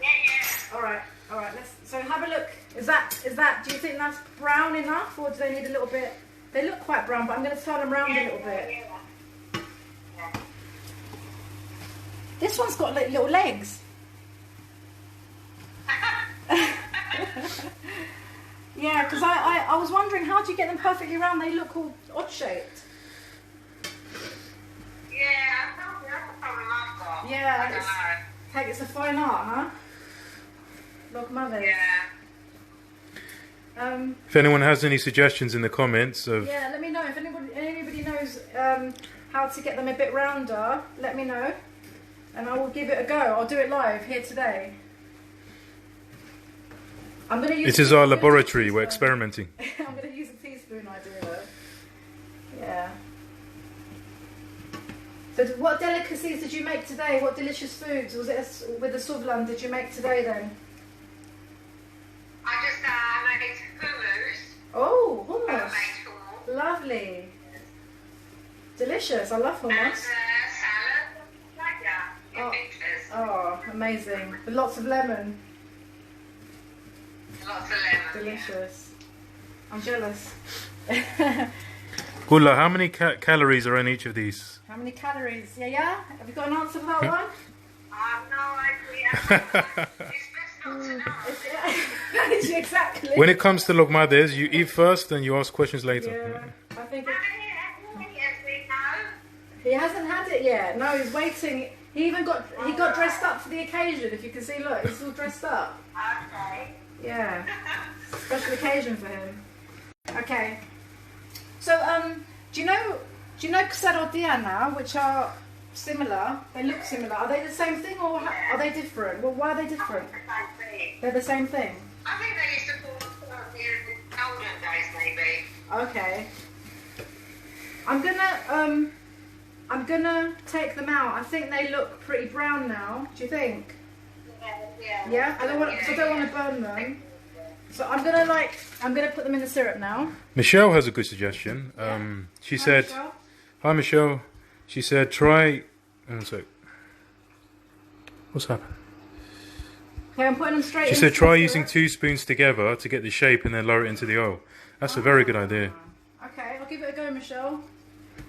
[SPEAKER 3] Yeah.
[SPEAKER 1] All right. So have a look. Is that? Do you think that's brown enough, or do they need a little bit? They look quite brown, but I'm gonna turn them around a little bit. This one's got like little legs. Yeah, because I was wondering, how do you get them perfectly round? They look all odd shaped.
[SPEAKER 3] Yeah, that's the problem I've got.
[SPEAKER 1] Yeah,
[SPEAKER 3] I don't know.
[SPEAKER 1] it's a fine art, huh? Look, mother.
[SPEAKER 3] Yeah.
[SPEAKER 2] If anyone has any suggestions in the comments of
[SPEAKER 1] Yeah, let me know if anybody knows how to get them a bit rounder. Let me know, and I will give it a go. I'll do it live here today. I'm gonna use.
[SPEAKER 2] this is our laboratory, we're experimenting.
[SPEAKER 1] I'm gonna use a teaspoon idea though. Yeah. So what delicacies did you make today? What delicious foods? Was it with the suvlan did you make today then?
[SPEAKER 3] I just made hummus.
[SPEAKER 1] Oh, hummus.
[SPEAKER 3] Homemade hummus.
[SPEAKER 1] Lovely. Delicious. I love
[SPEAKER 3] And
[SPEAKER 1] hummus.
[SPEAKER 3] salad. Yeah.
[SPEAKER 1] Oh.
[SPEAKER 3] Pictures.
[SPEAKER 1] Oh, amazing. With lots of lemon.
[SPEAKER 3] Lots of lemon.
[SPEAKER 1] Delicious. I'm jealous.
[SPEAKER 2] Gula, how many calories are in each of these?
[SPEAKER 1] How many calories? Yeah? Have you got an answer for that one?
[SPEAKER 3] I have no idea. It's best not to know.
[SPEAKER 1] Exactly.
[SPEAKER 2] When it comes to logmades, you eat first and you ask questions later.
[SPEAKER 1] Yeah, I think
[SPEAKER 3] Yes, we know.
[SPEAKER 1] he hasn't had it yet. No, he's waiting. He got dressed up for the occasion. If you can see, look, he's all dressed up.
[SPEAKER 3] Okay.
[SPEAKER 1] Yeah, special occasion for him. Okay. So, do you know Xerodia now, which are similar? They look similar. Are they the same thing or are they different? Well, why are they different? They're the same thing.
[SPEAKER 3] I think they used to call them in the olden days, maybe.
[SPEAKER 1] Okay. I'm gonna take them out. I think they look pretty brown now. Do you think? Yeah. I don't want to burn them. So I'm gonna put them in the syrup now.
[SPEAKER 2] Michelle has a good suggestion. She said,
[SPEAKER 1] Michelle?
[SPEAKER 2] "Hi, Michelle." She said, "Try." One sec. What's happened?
[SPEAKER 1] Okay, I'm putting them straight.
[SPEAKER 2] She
[SPEAKER 1] into
[SPEAKER 2] said,
[SPEAKER 1] the
[SPEAKER 2] "Try
[SPEAKER 1] syrup.
[SPEAKER 2] using 2 spoons together to get the shape and then lower it into the oil." That's a very good idea.
[SPEAKER 1] Okay, I'll give it a go, Michelle.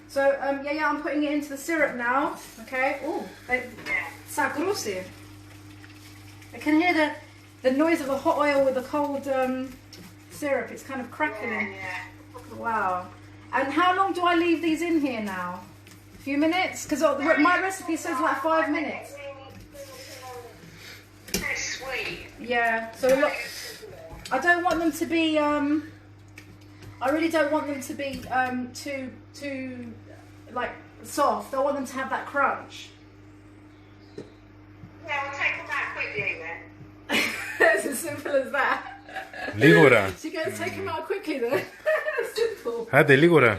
[SPEAKER 1] So I'm putting it into the syrup now. Okay. Oh, sagrusi. I can hear the noise of the hot oil with the cold syrup. It's kind of crackling. Wow. And how long do I leave these in here now? A few minutes? Because my recipe says like 5 minutes.
[SPEAKER 3] They're sweet.
[SPEAKER 1] Yeah. So look, I don't want them to be. I really don't want them to be too like soft. I want them to have that crunch.
[SPEAKER 3] Yeah, we'll take them out quickly then.
[SPEAKER 1] It's as simple as that.
[SPEAKER 2] Ligora.
[SPEAKER 1] So you're going to take them out quickly then? Simple.
[SPEAKER 2] Hadi ligora.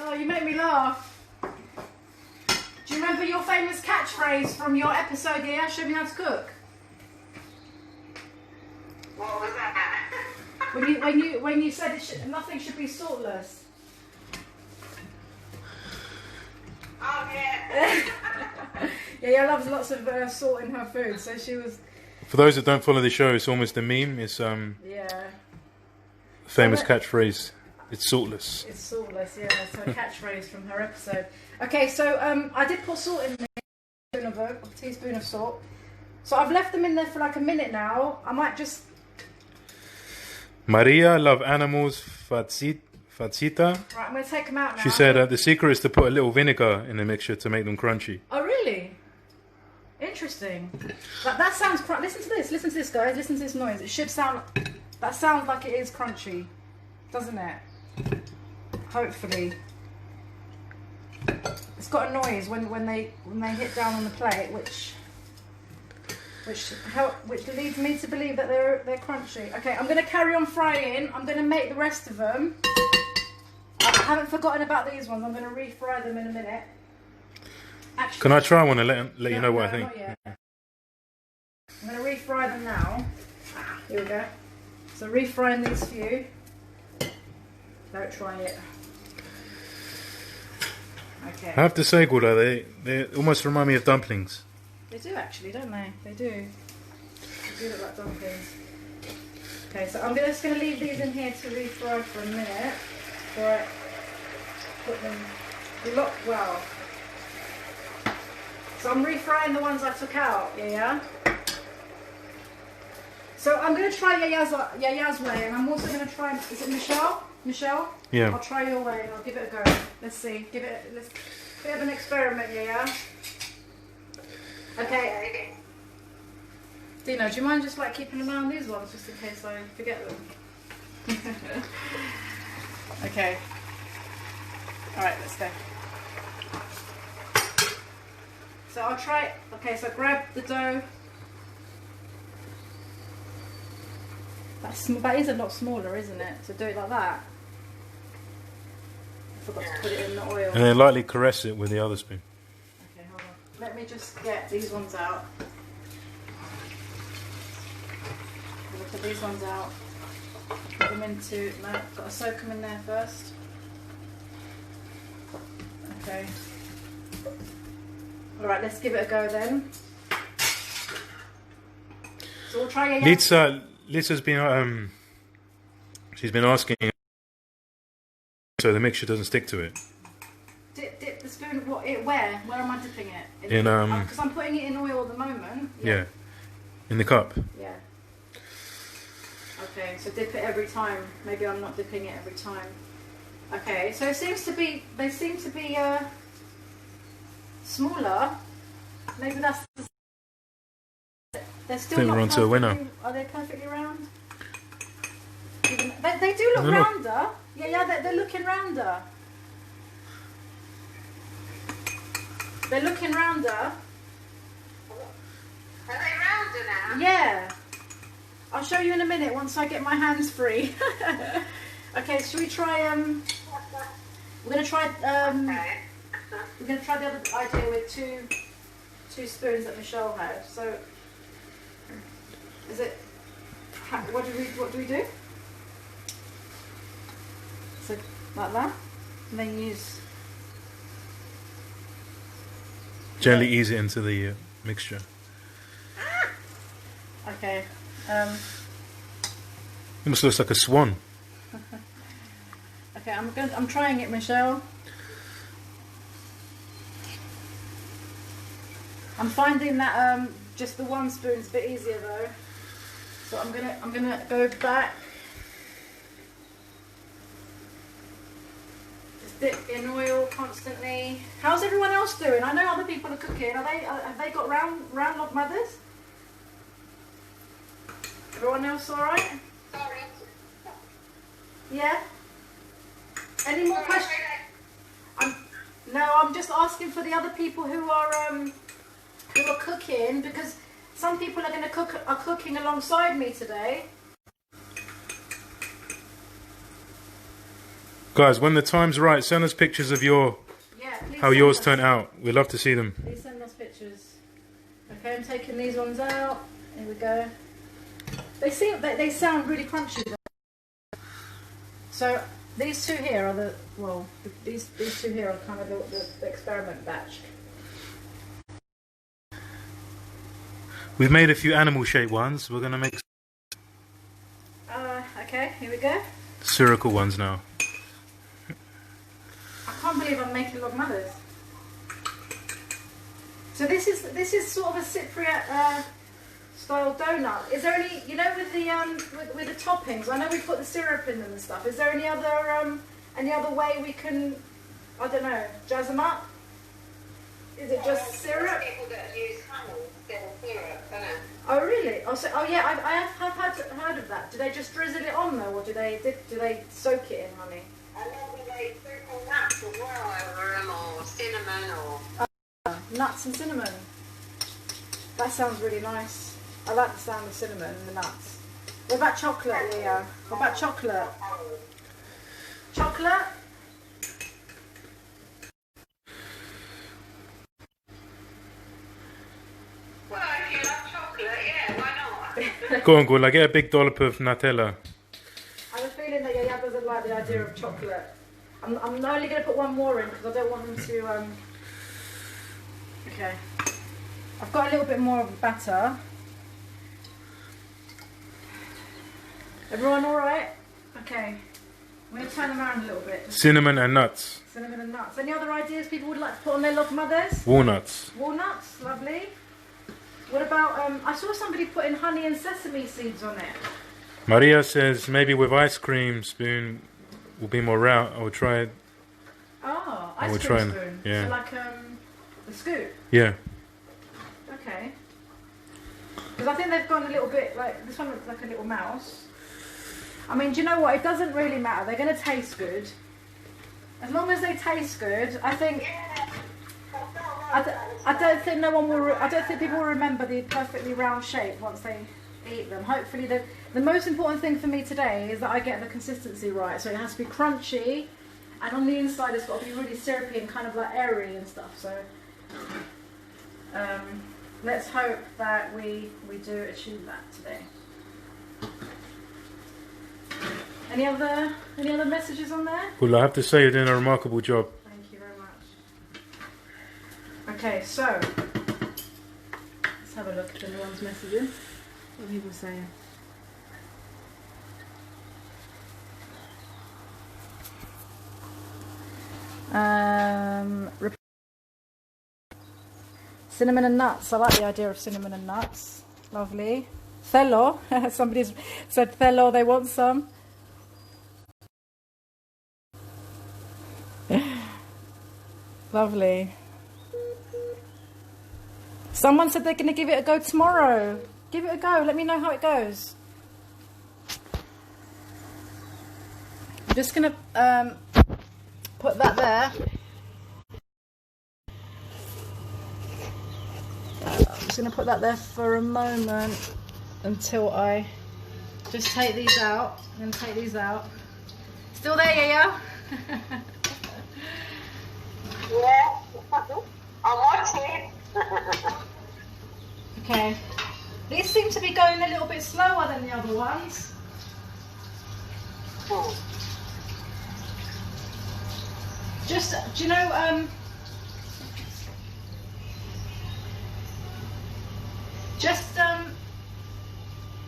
[SPEAKER 1] Oh, you make me laugh. Do you remember your famous catchphrase from your episode, Yeah, Show Me How to Cook?
[SPEAKER 3] What was that?
[SPEAKER 1] When you said nothing should be saltless.
[SPEAKER 3] Oh, yeah.
[SPEAKER 1] Yeah, loves lots of salt in her food, so she was.
[SPEAKER 2] For those that don't follow the show, it's almost a meme. It's
[SPEAKER 1] Yeah.
[SPEAKER 2] famous catchphrase. It's saltless.
[SPEAKER 1] It's saltless, yeah. That's her catchphrase from her episode. Okay, so I did put salt in there, a teaspoon of salt. So I've left them in there for like a minute now. I might just.
[SPEAKER 2] Maria love animals fatzita.
[SPEAKER 1] Right, I'm going to take them out now.
[SPEAKER 2] She said the secret is to put a little vinegar in the mixture to make them crunchy.
[SPEAKER 1] Oh, really? Interesting. That sounds crunchy. Listen to this, guys. Listen to this noise. It should sound. That sounds like it is crunchy, doesn't it? Hopefully. It's got a noise when they hit down on the plate, which leads me to believe that they're crunchy. Okay, I'm going to carry on frying. I'm going to make the rest of them. I haven't forgotten about these ones. I'm going to refry them in a minute. Actually,
[SPEAKER 2] Can I try one and let you know what I think?
[SPEAKER 1] Not yet. I'm going to refry them now. Here we go. So refrying these few. Don't try it. Okay.
[SPEAKER 2] I have to say, Gula, they almost remind me of dumplings.
[SPEAKER 1] They do actually, don't they? They do. They do look like dumplings. Okay, so I'm just going to leave these in here to refry for a minute. Before I put them well. So I'm refrying the ones I took out, yeah? So I'm going to try Yaya's way, and I'm also going to try, is it Michelle? Michelle?
[SPEAKER 2] Yeah.
[SPEAKER 1] I'll try your way and I'll give it a go. Let's see. Let's bit of an experiment, Yaya. Okay. Dino, do you mind just like keeping an eye on these ones just in case I forget them? Okay. Alright, let's go. So I'll try, okay, so grab the dough. That is a lot smaller, isn't it? To do it like that. I forgot to put it in the oil.
[SPEAKER 2] And then lightly caress it with the other spoon.
[SPEAKER 1] Okay, hold on. Let me just get these ones out. I'm going to put these ones out. Put them into, no, got to soak them in there first. Okay. Alright, let's give it a go then. So we'll try again.
[SPEAKER 2] Lisa's been she's been asking so the mixture doesn't stick to it.
[SPEAKER 1] Dip the spoon. Where? Where am I dipping it? Because I'm putting it in oil at the moment.
[SPEAKER 2] Yeah. In the cup.
[SPEAKER 1] Yeah. Okay, so dip it every time. Maybe I'm not dipping it every time. Okay, so it seems to be. They seem to be smaller. Maybe that's. They're still not
[SPEAKER 2] we're on to a winner.
[SPEAKER 1] Are they perfectly round? They do look rounder. Yeah, they're looking rounder. They're looking rounder.
[SPEAKER 3] Are they rounder now?
[SPEAKER 1] Yeah. I'll show you in a minute once I get my hands free. Okay, should we try we're gonna try
[SPEAKER 3] Okay.
[SPEAKER 1] we're gonna try the other idea with two spoons that Michelle had. So is it what do we do? So like that? And then use
[SPEAKER 2] Gently ease it into the mixture.
[SPEAKER 1] okay.
[SPEAKER 2] Almost looks like a swan.
[SPEAKER 1] Okay, I'm trying it, Michelle. I'm finding that just the one spoon's a bit easier though. So I'm gonna go back. Just dip in oil constantly. How's everyone else doing? I know other people are cooking. Have they got round log mothers? Everyone else alright?
[SPEAKER 3] Sorry.
[SPEAKER 1] Yeah? Any more questions? I'm just asking for the other people who are cooking, because some people are cooking alongside me today.
[SPEAKER 2] Guys, when the time's right, send us pictures of how yours turned out. We'd love to see them.
[SPEAKER 1] Please send us pictures. Okay, I'm taking these ones out. Here we go. They sound really crunchy though. So these two here are these two here are kind of the experiment batch.
[SPEAKER 2] We've made a few animal-shaped ones. We're going to make
[SPEAKER 1] Okay, here we go.
[SPEAKER 2] spherical ones now.
[SPEAKER 1] I can't believe I'm making log mothers. So this is sort of a Cypriot style donut. Is there any, with the with the toppings? I know we put the syrup in them and stuff. Is there any other way we can, I don't know, jazz them up? Is it just syrup?
[SPEAKER 3] People that use honey instead of syrup, don't it?
[SPEAKER 1] Oh really? Yeah, I have heard of that. Do they just drizzle it on though, or do they soak it in honey?
[SPEAKER 3] And then they sprinkle nuts as well over them, or cinnamon, or...
[SPEAKER 1] Nuts and cinnamon. That sounds really nice. I like the sound of cinnamon and the nuts. What about chocolate, Leah? What about chocolate? Chocolate?
[SPEAKER 3] Well, if you love chocolate, yeah,
[SPEAKER 2] Go on, Gula, get a big dollop of Nutella.
[SPEAKER 1] I have a feeling that Yaya doesn't like the idea of chocolate. I'm only going to put one more in because I don't want them to... Okay. I've got a little bit more of batter. Everyone alright? Okay. I'm going to turn them around a little bit.
[SPEAKER 2] Cinnamon and nuts.
[SPEAKER 1] Cinnamon and nuts. Any other ideas people would like to put on their log mothers?
[SPEAKER 2] Walnuts.
[SPEAKER 1] Walnuts, lovely. What about, I saw somebody putting honey and sesame seeds on it.
[SPEAKER 2] Maria says maybe with ice cream spoon will be more route. I will try it.
[SPEAKER 1] Oh,
[SPEAKER 2] I will
[SPEAKER 1] ice cream
[SPEAKER 2] try
[SPEAKER 1] spoon.
[SPEAKER 2] yeah.
[SPEAKER 1] So like the scoop.
[SPEAKER 2] Yeah.
[SPEAKER 1] Okay. Because I think they've gone a little bit like, this one looks like a little mouse. I mean, do you know what? It doesn't really matter. They're going to taste good. As long as they taste good, I think... I don't think no one will... I don't think people will remember the perfectly round shape once they eat them. Hopefully, the most important thing for me today is that I get the consistency right. So it has to be crunchy, and on the inside it's got to be really syrupy and kind of like airy and stuff. So let's hope that we do achieve that today. Any other messages on there?
[SPEAKER 2] Well, I have to say you're doing a remarkable job.
[SPEAKER 1] Thank you very much. Okay, so let's have a look at everyone's messages. What are people saying? Cinnamon and nuts. I like the idea of cinnamon and nuts. Lovely. Thelo. Somebody's said Thelo, they want some. Lovely. Someone said they're going to give it a go tomorrow. Give it a go. Let me know how it goes. I'm just going to put that there. I'm just going to put that there for a moment until I just take these out and take these out. Still there, yeah?
[SPEAKER 3] Yeah, I'm watching.
[SPEAKER 1] Okay. These seem to be going a little bit slower than the other ones. Just, do you know,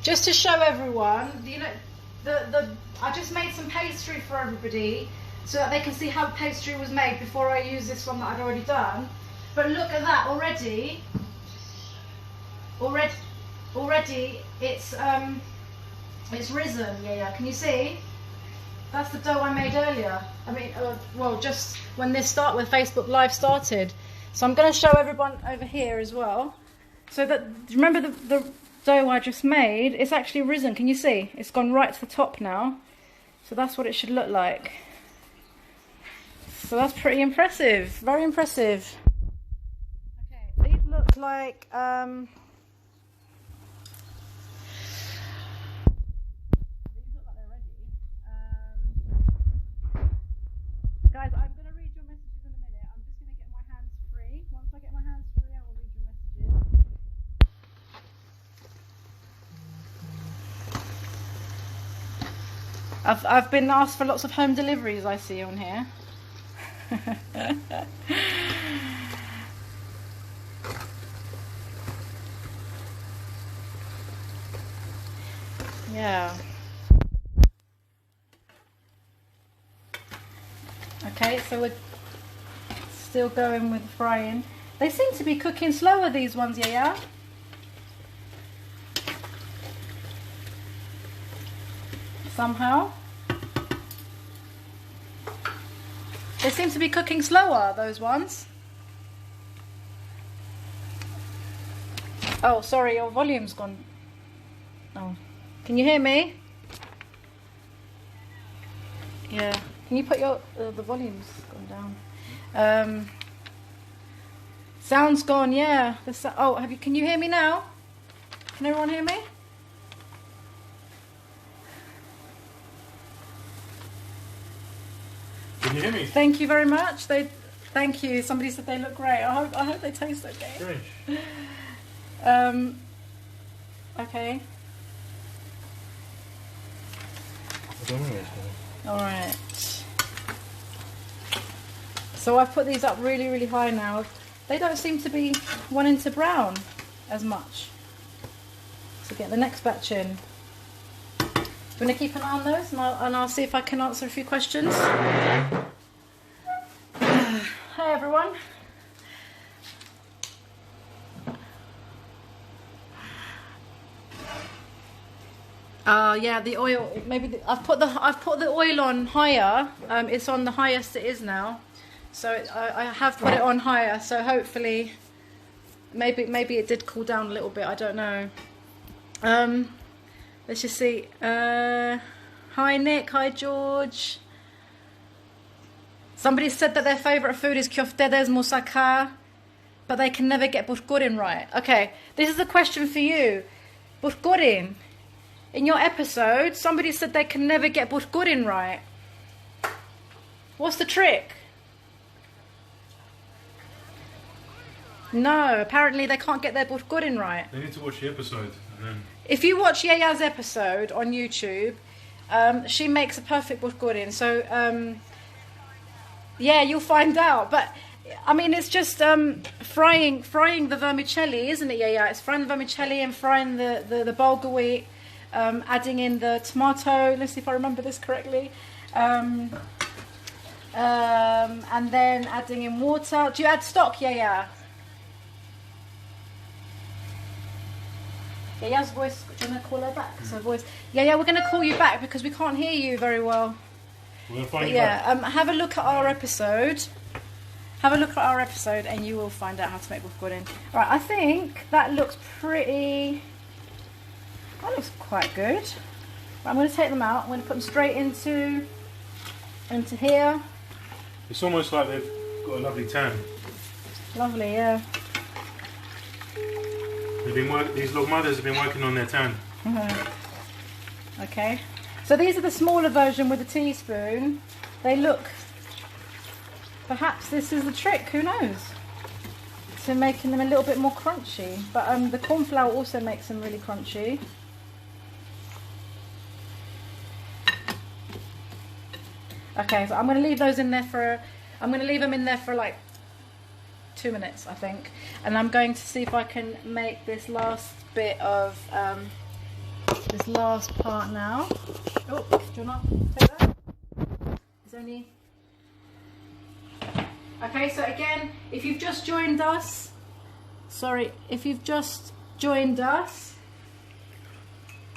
[SPEAKER 1] just to show everyone, you know, I just made some pastry for everybody so that they can see how pastry was made before I use this one that I'd already done. But look at that already. Already, it's risen. Yeah. Can you see? That's the dough I made earlier. I mean, well, just when Facebook Live started. So I'm going to show everyone over here as well. So that, remember the dough I just made? It's actually risen. Can you see? It's gone right to the top now. So that's what it should look like. So that's pretty impressive. Very impressive. Okay, these look like guys, I'm going to read your messages in a minute. I'm just going to get my hands free. Once I get my hands free, I will read your messages. I've been asked for lots of home deliveries, I see on here. Yeah. Okay, so we're still going with frying. They seem to be cooking slower, these ones, yeah? Somehow. They seem to be cooking slower, those ones. Oh, sorry, your volume's gone. Oh, can you hear me? Yeah. Can you put your the volume's gone down? Sound's gone. Yeah. Oh, can you hear me now? Can everyone hear me?
[SPEAKER 2] Can you hear me?
[SPEAKER 1] Thank you very much. Thank you. Somebody said they look great. I hope they taste okay.
[SPEAKER 2] Strange.
[SPEAKER 1] Okay. Alright. So I've put these up really, really high now. They don't seem to be wanting to brown as much. So get the next batch in. Do you want to keep an eye on those and I'll see if I can answer a few questions? Hi everyone. Yeah, the oil. Maybe I've put the oil on higher. It's on the highest it is now, so I have put it on higher. So hopefully, maybe it did cool down a little bit. I don't know. Let's just see. Hi Nick. Hi George. Somebody said that their favourite food is köftedes moussaka, but they can never get burkurin right. Okay, this is a question for you. Burkurin. In your episode, somebody said they can never get burkurin right. What's the trick? No, apparently they can't get their burkurin right.
[SPEAKER 2] They need to watch the episode. And then...
[SPEAKER 1] If you watch Yaya's episode on YouTube, she makes a perfect burkurin. So, yeah, you'll find out. But, I mean, it's just frying the vermicelli, isn't it, Yaya? It's frying the vermicelli and frying the bulgur wheat. Adding in the tomato, let's see if I remember this correctly, and then adding in water. Do you add stock, Yaya? Yaya's voice, do you want to call her back? So voice, Yaya, we're going to call you back because we can't hear you very well.
[SPEAKER 2] We're going to find you back.
[SPEAKER 1] Have a look at our episode. Have a look at our episode and you will find out how to make burkurin. Right, I think that looks pretty... That looks quite good. I'm going to take them out. I'm going to put them straight into here.
[SPEAKER 2] It's almost like they've got a lovely tan.
[SPEAKER 1] Lovely, yeah.
[SPEAKER 2] These little mothers have been working on their tan.
[SPEAKER 1] Okay. So these are the smaller version with a teaspoon. They look... Perhaps this is the trick, who knows? To making them a little bit more crunchy. But the corn flour also makes them really crunchy. Okay, so I'm going to leave those in there for... I'm going to leave them in there for like 2 minutes, I think. And I'm going to see if I can make this last bit of... this last part now. Oh, do you want to take that? It's only... Okay, so again, if you've just joined us... Sorry, if you've just joined us...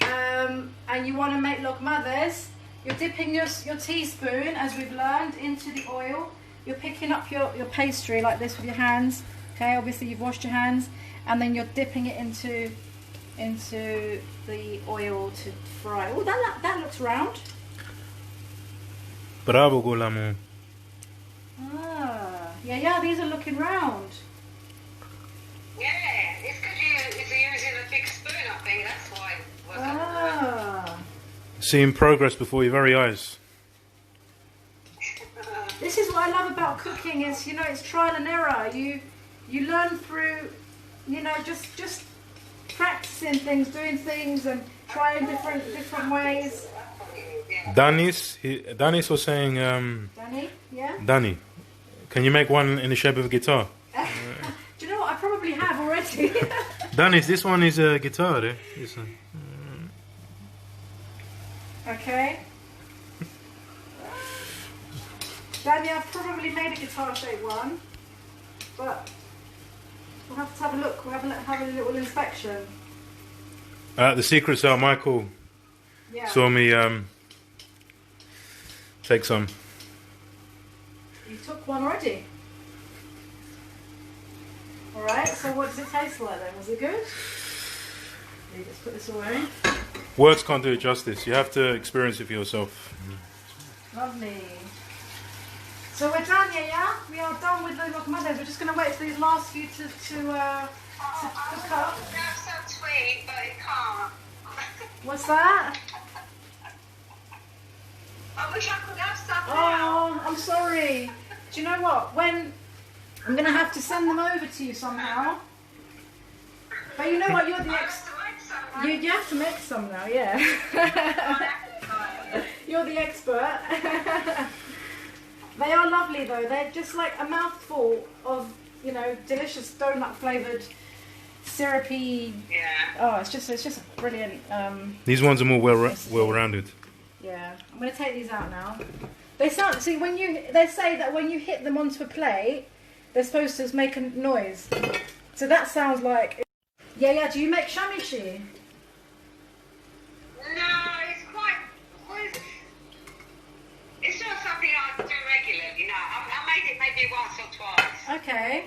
[SPEAKER 1] and you want to make lokmades... You're dipping your teaspoon, as we've learned, into the oil. You're picking up your pastry like this with your hands. Okay, obviously you've washed your hands. And then you're dipping it into the oil to fry. Oh, that looks round.
[SPEAKER 2] Bravo, Golamo.
[SPEAKER 1] Ah, yeah, these are looking round.
[SPEAKER 3] Yeah, it's because you're using a big spoon, I think, that's why it wasn't.
[SPEAKER 1] Ah.
[SPEAKER 2] Seeing progress before your very eyes.
[SPEAKER 1] This is what I love about cooking is, it's trial and error. You learn through, just practicing things, doing things and trying different ways.
[SPEAKER 2] Danis was saying...
[SPEAKER 1] Danny, yeah?
[SPEAKER 2] Danny, can you make one in the shape of a guitar?
[SPEAKER 1] Do you know what? I probably have already.
[SPEAKER 2] Danis, this one is a guitar, eh?
[SPEAKER 1] Okay. Danny, I've probably made a guitar shaped one, but we'll have to have a look. We'll have a little inspection.
[SPEAKER 2] The secrets are Michael saw me take some.
[SPEAKER 1] You took one already. Alright, so what does it taste like then? Was it good? Let's put this away.
[SPEAKER 2] Words can't do it justice. You have to experience it for yourself.
[SPEAKER 1] Lovely. So we're done, yeah? We are done with the lokmades. We're just going to wait for these last few to cook up.
[SPEAKER 3] That's so sweet, but it can't.
[SPEAKER 1] What's that?
[SPEAKER 3] I wish I could have some now.
[SPEAKER 1] Oh, I'm sorry. Do you know what? When I'm going to have to send them over to you somehow. But you know what? You're the you have to make some now, yeah. you're the expert. They are lovely though. They're just like a mouthful of, you know, delicious donut flavoured, syrupy.
[SPEAKER 3] Yeah.
[SPEAKER 1] Oh, it's just brilliant.
[SPEAKER 2] These ones are more well-rounded.
[SPEAKER 1] Yeah, I'm gonna take these out now. They sound. See, they say that when you hit them onto a plate, they're supposed to make a noise. So that sounds like. Yeah. Do you make shamishi?
[SPEAKER 3] No, it's quite. It's not something I do regularly. No, I made it maybe once or twice.
[SPEAKER 1] Okay.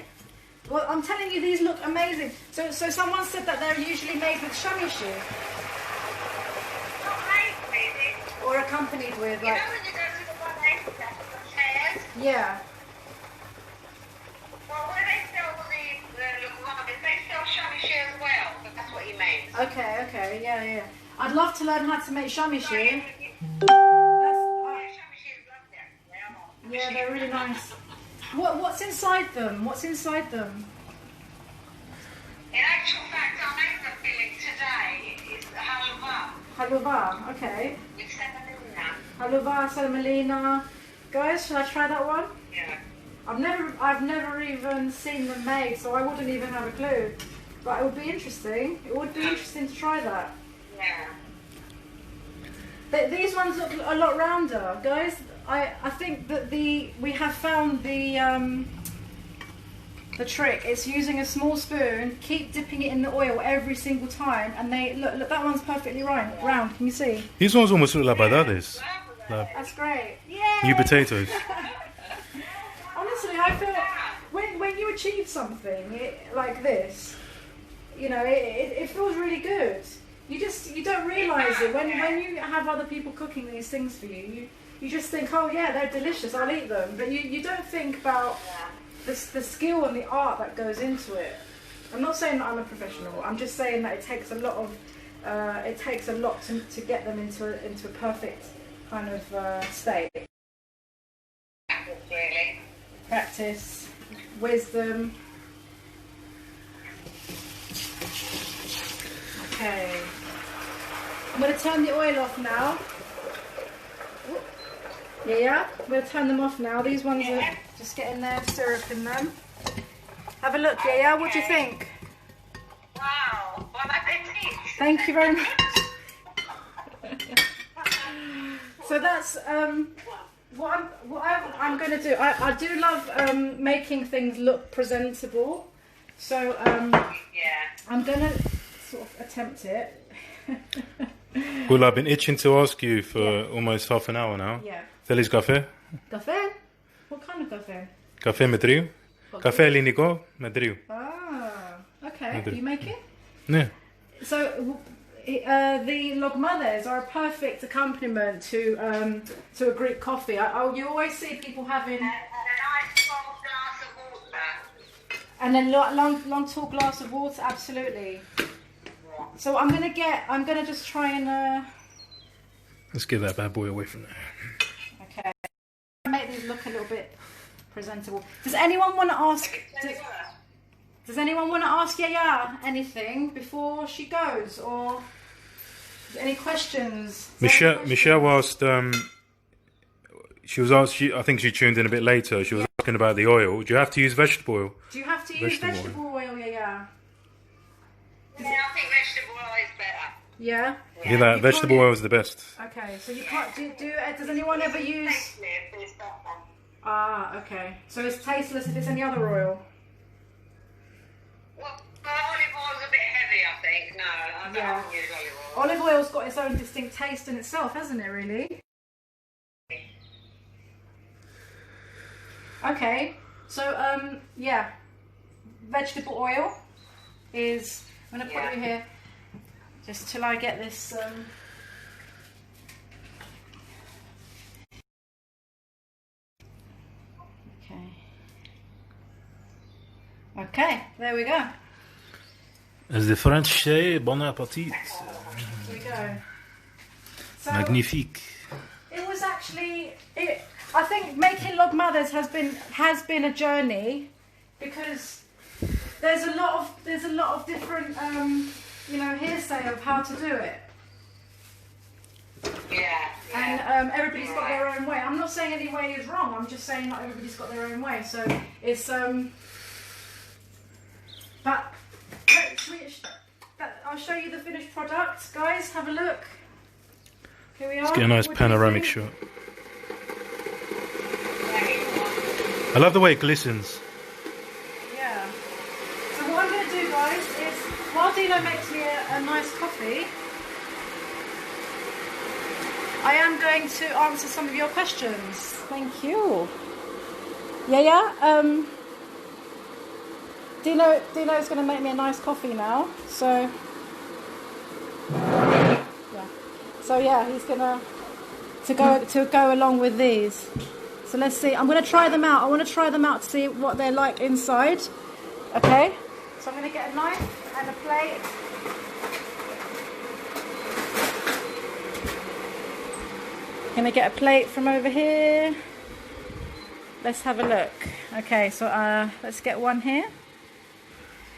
[SPEAKER 1] Well, I'm telling you, these look amazing. So someone said that they're usually made with shamishi.
[SPEAKER 3] Not made with it.
[SPEAKER 1] Or accompanied with,
[SPEAKER 3] You
[SPEAKER 1] like.
[SPEAKER 3] know when you go to the one they chairs?
[SPEAKER 1] Yeah.
[SPEAKER 3] Well, where they sell the locomotives, they sell shamishi as well. But that's what he means.
[SPEAKER 1] Okay. Yeah. I'd love to learn how to make shamishi. Yeah, they're really nice. What's inside them?
[SPEAKER 3] In actual fact, I made the filling today. It's halva
[SPEAKER 1] Halva, okay.
[SPEAKER 3] with semolina.
[SPEAKER 1] Halva, semolina. Guys, should I try that one?
[SPEAKER 3] Yeah.
[SPEAKER 1] I've never even seen them made, so I wouldn't even have a clue. But it would be interesting. It would be interesting to try that.
[SPEAKER 3] Yeah.
[SPEAKER 1] These ones look a lot rounder, guys. I think that we have found the trick. It's using a small spoon, keep dipping it in the oil every single time, and they look. That one's perfectly round. Can you see?
[SPEAKER 2] These ones almost look like badadas. Like
[SPEAKER 1] That's great. Yeah.
[SPEAKER 2] new potatoes.
[SPEAKER 1] Honestly, I feel when you achieve something like this, you know, it feels really good. You don't realise it when you have other people cooking these things for you. You just think, oh yeah, they're delicious, I'll eat them. But you don't think about the skill and the art that goes into it. I'm not saying that I'm a professional. I'm just saying that it takes a lot to get them into a perfect kind of state.
[SPEAKER 3] Really?
[SPEAKER 1] Practice, wisdom. Okay. I'm going to turn the oil off now. Yeah, I'm going to turn them off now. These ones are just getting their syrup in them. Have a look, yeah. What do you think?
[SPEAKER 3] Wow. Bon appetit.
[SPEAKER 1] Thank you very much. So that's what I'm going to do. I do love making things look presentable. So I'm going to sort of attempt it.
[SPEAKER 2] Well, I've been itching to ask you for almost half an hour now.
[SPEAKER 1] Yeah.
[SPEAKER 2] Θέλεις καφέ?
[SPEAKER 1] Café? What kind of café?
[SPEAKER 2] Καφέ μετρίου. Καφέ ελληνικό μετρίου.
[SPEAKER 1] Ah, okay. You make it?
[SPEAKER 2] Ναι.
[SPEAKER 1] So the logmades are a perfect accompaniment to a Greek coffee. You always see people having
[SPEAKER 3] And a nice cold glass of water.
[SPEAKER 1] and a long tall glass of water. Absolutely. So I'm gonna just try and
[SPEAKER 2] Let's get that bad boy away from there.
[SPEAKER 1] okay, make these look a little bit presentable. Does anyone want to ask? Does anyone want to ask Yaya anything before she goes, or any questions?
[SPEAKER 2] Michelle asked. She was asked. I think she tuned in a bit later. She was asking about the oil. Do you have to use vegetable oil?
[SPEAKER 1] Do you have to use vegetable oil, Yaya?
[SPEAKER 3] Yeah, I think vegetable oil is better.
[SPEAKER 1] Yeah.
[SPEAKER 2] Yeah, that vegetable oil is the best.
[SPEAKER 1] Okay, so you can't does anyone ever use?
[SPEAKER 3] Tasteless, it's better.
[SPEAKER 1] Ah, okay. So it's tasteless if it's any other oil.
[SPEAKER 3] Well, olive oil's a bit heavy, I think. No, I don't use olive oil.
[SPEAKER 1] Olive oil's got its own distinct taste in itself, hasn't it? Really. Okay. So yeah, vegetable oil is. I'm gonna put it here just till I get this. Okay. Okay, there we go.
[SPEAKER 2] As the French say, bon appetit.
[SPEAKER 1] There we go. So
[SPEAKER 2] Magnifique.
[SPEAKER 1] it was actually. I think making logmades has been a journey because there's a lot of different hearsay of how to do it.
[SPEAKER 3] Yeah.
[SPEAKER 1] And and everybody's got their own way. I'm not saying any way is wrong. I'm just saying not everybody's got their own way. So it's but I'll show you the finished product, guys. Have a look. Here we are.
[SPEAKER 2] Let's get a nice panoramic shot. I love the way it glistens.
[SPEAKER 1] Yeah. So what I'm going to do, guys, is while Dino makes me a nice coffee, I am going to answer some of your questions. Thank you. Yeah. Dino's going to make me a nice coffee now. So yeah, he's gonna to go along with these. So let's see. I'm going to try them out. I want to try them out to see what they're like inside. Okay. So I'm going to get a knife and a plate. Going to get a plate from over here. Let's have a look. Okay, so let's get one here.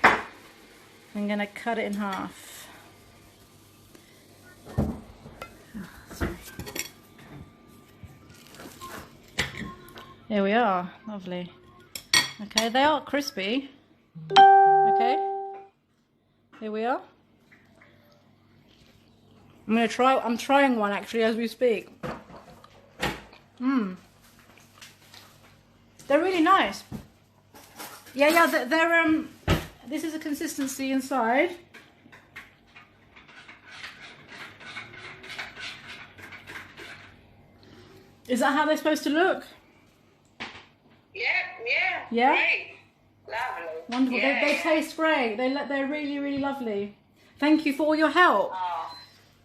[SPEAKER 1] I'm going to cut it in half. Oh, sorry. Here we are. Lovely. Okay, they are crispy. Okay. Here we are. I'm trying one actually as we speak. They're really nice. Yeah, they're this is a consistency inside. Is that how they're supposed to look? Yeah.
[SPEAKER 3] Great. Lovely.
[SPEAKER 1] Wonderful.
[SPEAKER 3] Yeah.
[SPEAKER 1] They taste great. They're really, really lovely. Thank you for all your help.
[SPEAKER 3] Oh.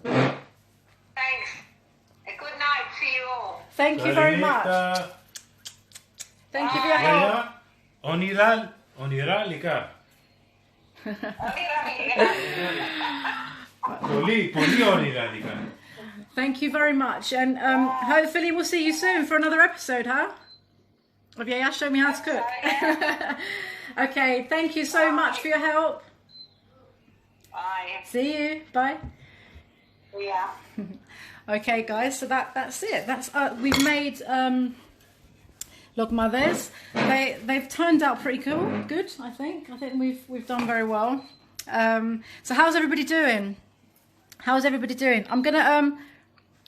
[SPEAKER 3] Thanks. A good night to you all.
[SPEAKER 1] Thank you very much. Thank you for your help.
[SPEAKER 2] Oniralika.
[SPEAKER 1] Thank you very much, and hopefully we'll see you soon for another episode, huh? Of Yaya Show Me How to Cook. Okay, thank you so much for your help.
[SPEAKER 3] Bye.
[SPEAKER 1] See you. Bye.
[SPEAKER 3] Yeah.
[SPEAKER 1] Okay, guys, so that's it. That's we've made logmades. They've turned out pretty cool. Good, I think. I think we've done very well. So how's everybody doing? How's everybody doing? I'm gonna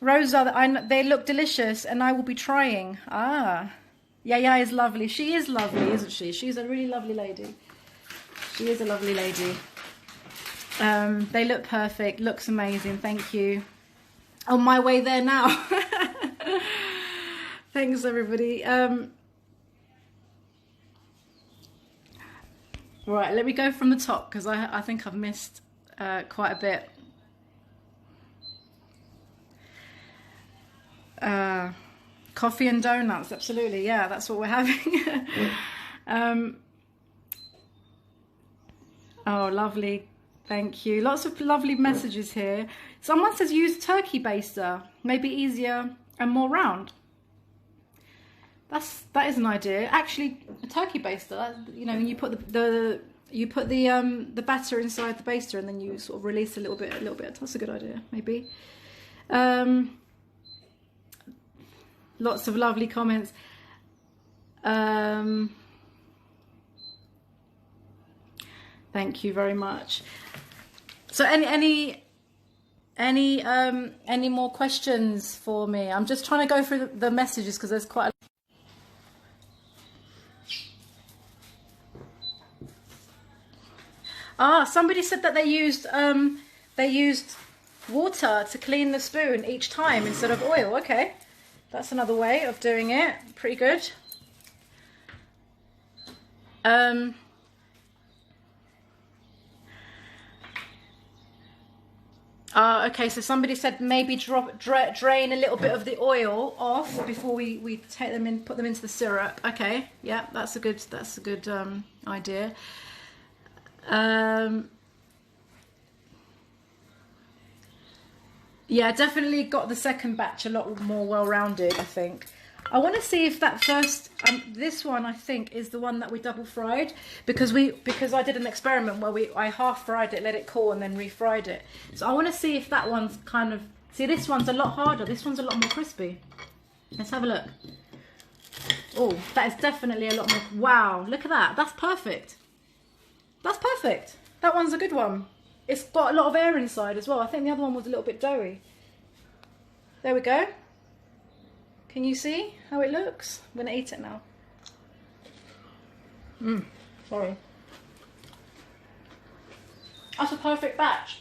[SPEAKER 1] Rosa. They look delicious, and I will be trying. Yaya is lovely. She is lovely, isn't she? She's a really lovely lady. She is a lovely lady. They look perfect. Looks amazing. Thank you. On my way there now. Thanks, everybody. Right, let me go from the top because I think I've missed quite a bit. Coffee and donuts, absolutely. Yeah, that's what we're having. Oh, lovely. Thank you. Lots of lovely messages here. Someone says use turkey baster, maybe easier and more round. That is an idea. Actually, a turkey baster. You know, when you put the batter inside the baster and then you sort of release a little bit. That's a good idea, maybe. Lots of lovely comments. Thank you very much. So any more questions for me? I'm just trying to go through the messages because there's quite a somebody said that they used water to clean the spoon each time instead of oil. Okay, that's another way of doing it. Pretty good. Okay, so somebody said maybe drain a little bit of the oil off before we take them in, put them into the syrup. Okay, yeah, that's a good idea. Yeah, definitely got the second batch a lot more well-rounded, I think. I want to see if that first, this one I think is the one that we double fried because I did an experiment where I half fried it, let it cool, and then refried it. So I want to see if that one's kind of See, this one's a lot harder. This one's a lot more crispy. Let's have a look. Oh, that is definitely a lot more. Wow, look at that. That's perfect. That's perfect. That one's a good one. It's got a lot of air inside as well. I think the other one was a little bit doughy. There we go. Can you see how it looks? I'm going to eat it now. Sorry. That's a perfect batch.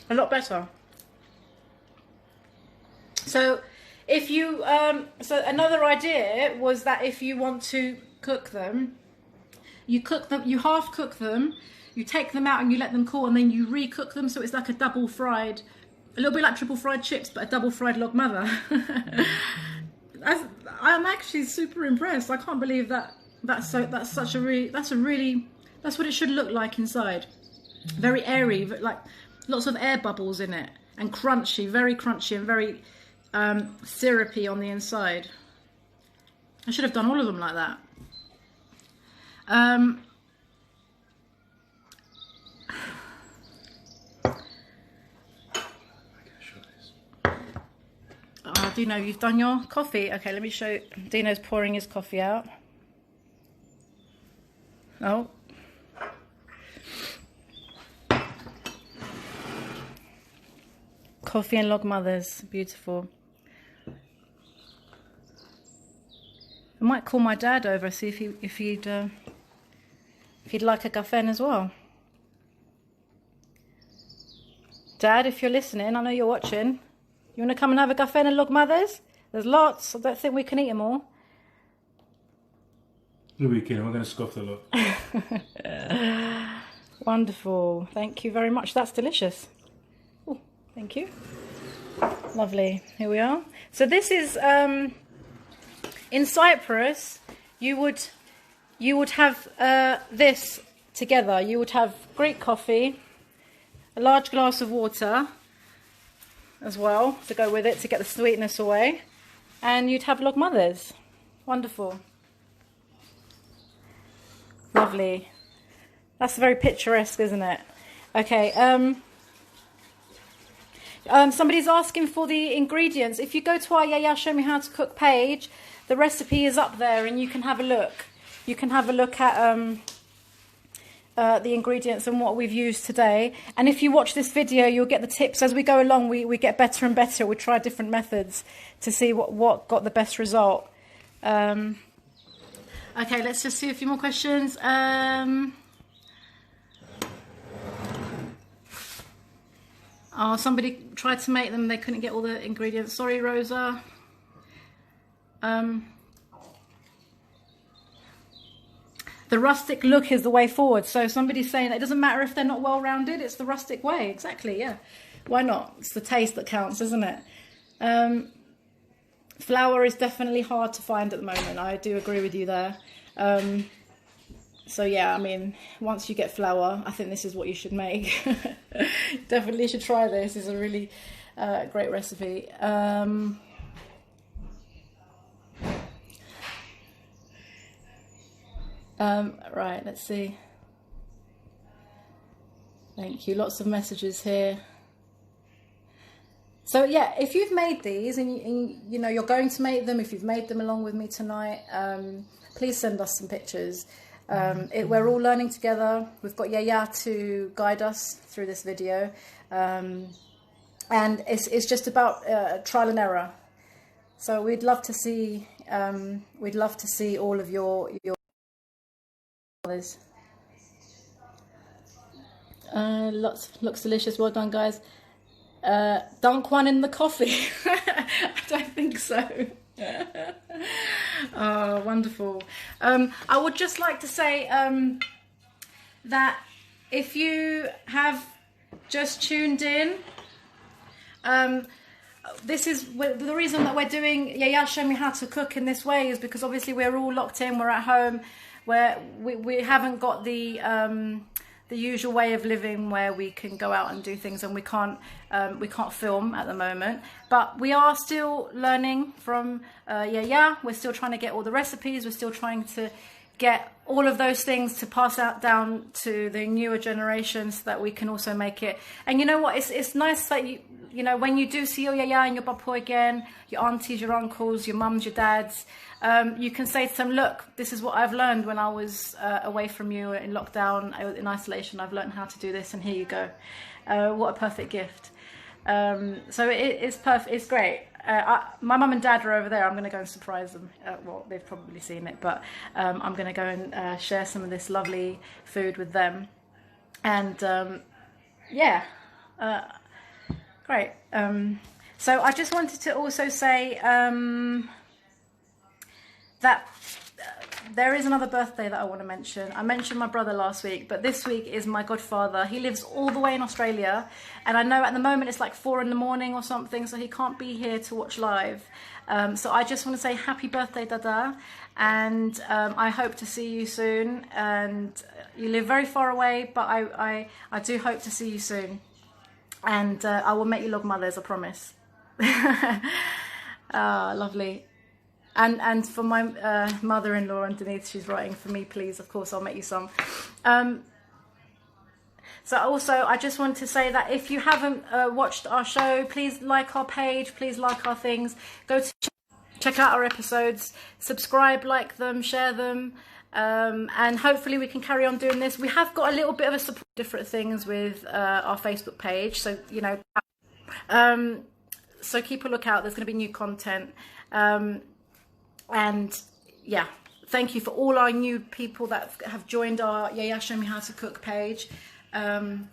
[SPEAKER 1] A lot better. So if you so another idea was that if you want to cook them, you half cook them, you take them out and you let them cool, and then you re-cook them, so it's like a double fried, a little bit like triple fried chips, but a double fried log mother. I'm actually super impressed. I can't believe that. That's what it should look like inside. Very airy, like lots of air bubbles in it, and crunchy, very crunchy, and very syrupy on the inside. I should have done all of them like that. Dino, you've done your coffee. Okay, let me show you. Dino's pouring his coffee out. Oh. Coffee and log mothers, beautiful. I might call my dad over, see if he'd like a gafen as well. Dad, if you're listening, I know you're watching. You want to come and have a gafen and log mothers? There's lots. I don't think we can eat them all.
[SPEAKER 2] No, we can. We're going to scoff a lot.
[SPEAKER 1] Wonderful. Thank you very much. That's delicious. Oh, thank you. Lovely. Here we are. So this is in Cyprus. You would have this together. You would have Greek coffee, a large glass of water as well to go with it to get the sweetness away, and you'd have log mothers. Wonderful. Lovely. That's very picturesque, isn't it? Okay. Somebody's asking for the ingredients. If you go to our Yaya Show Me How to Cook page, the recipe is up there, and you can have a look. You can have a look at the ingredients and what we've used today. And if you watch this video, you'll get the tips as we go along. We get better and better. We try different methods to see what got the best result. Okay, let's just see a few more questions. Oh, somebody tried to make them. They couldn't get all the ingredients. Sorry, Rosa. The rustic look is the way forward. So somebody's saying that it doesn't matter if they're not well-rounded. It's the rustic way. Exactly, yeah. Why not? It's the taste that counts, isn't it? Flour is definitely hard to find at the moment. I do agree with you there. So yeah, I mean, once you get flour, I think this is what you should make. Definitely should try this. It's a really great recipe. Right, let's see. Thank you. Lots of messages here. So yeah, if you've made these and you know you're going to make them, if you've made them along with me tonight, please send us some pictures. We're all learning together. We've got Yaya to guide us through this video, and it's just about trial and error. So we'd love to see all of your looks delicious. Well done, guys. Dunk one in the coffee. I don't think so. Oh, wonderful. I would just like to say that if you have just tuned in, this is the reason that we're doing Yaya Show Me How to Cook in this way is because obviously we're all locked in, we're at home, where we haven't got the usual way of living where we can go out and do things, and we can't film at the moment, but we are still learning from Yaya. We're still trying to get all the recipes. We're still trying to get all of those things to pass out down to the newer generations so that we can also make it. And you know what, it's nice that you know, when you do see your yaya and your bapo again, your aunties, your uncles, your mums, your dads, you can say to them, look, this is what I've learned when I was away from you in lockdown, in isolation. I've learned how to do this, and here you go. What a perfect gift. So it's perfect. It's great. My mum and dad are over there. I'm going to go and surprise them. Well, they've probably seen it, but I'm going to go and share some of this lovely food with them. And yeah, great. So I just wanted to also say that there is another birthday that I want to mention. I mentioned my brother last week, but this week is my godfather. He lives all the way in Australia, and I know at the moment it's like 4 in the morning or something, so he can't be here to watch live. So I just want to say happy birthday, Dada, and I hope to see you soon. And you live very far away, but I do hope to see you soon. And I will make you log mothers, I promise. Lovely. And for my mother-in-law underneath, she's writing for me, please. Of course, I'll make you some. So also, I just want to say that if you haven't watched our show, please like our page, please like our things. Go to check out our episodes, subscribe, like them, share them. And hopefully we can carry on doing this. We have got a little bit of a support different things with our Facebook page. So, you know, so keep a lookout. There's going to be new content. And yeah, thank you for all our new people that have joined our Yaya Show Me How to Cook page. We're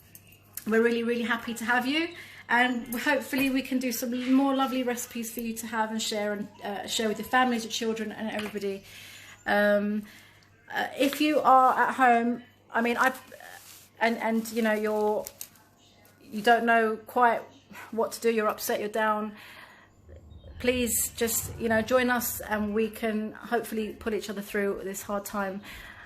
[SPEAKER 1] really, really happy to have you. And hopefully we can do some more lovely recipes for you to have and share with your families, your children and everybody. If you are at home, I mean, and you know, you don't know quite what to do, you're upset, you're down, please just, you know, join us and we can hopefully put each other through this hard time.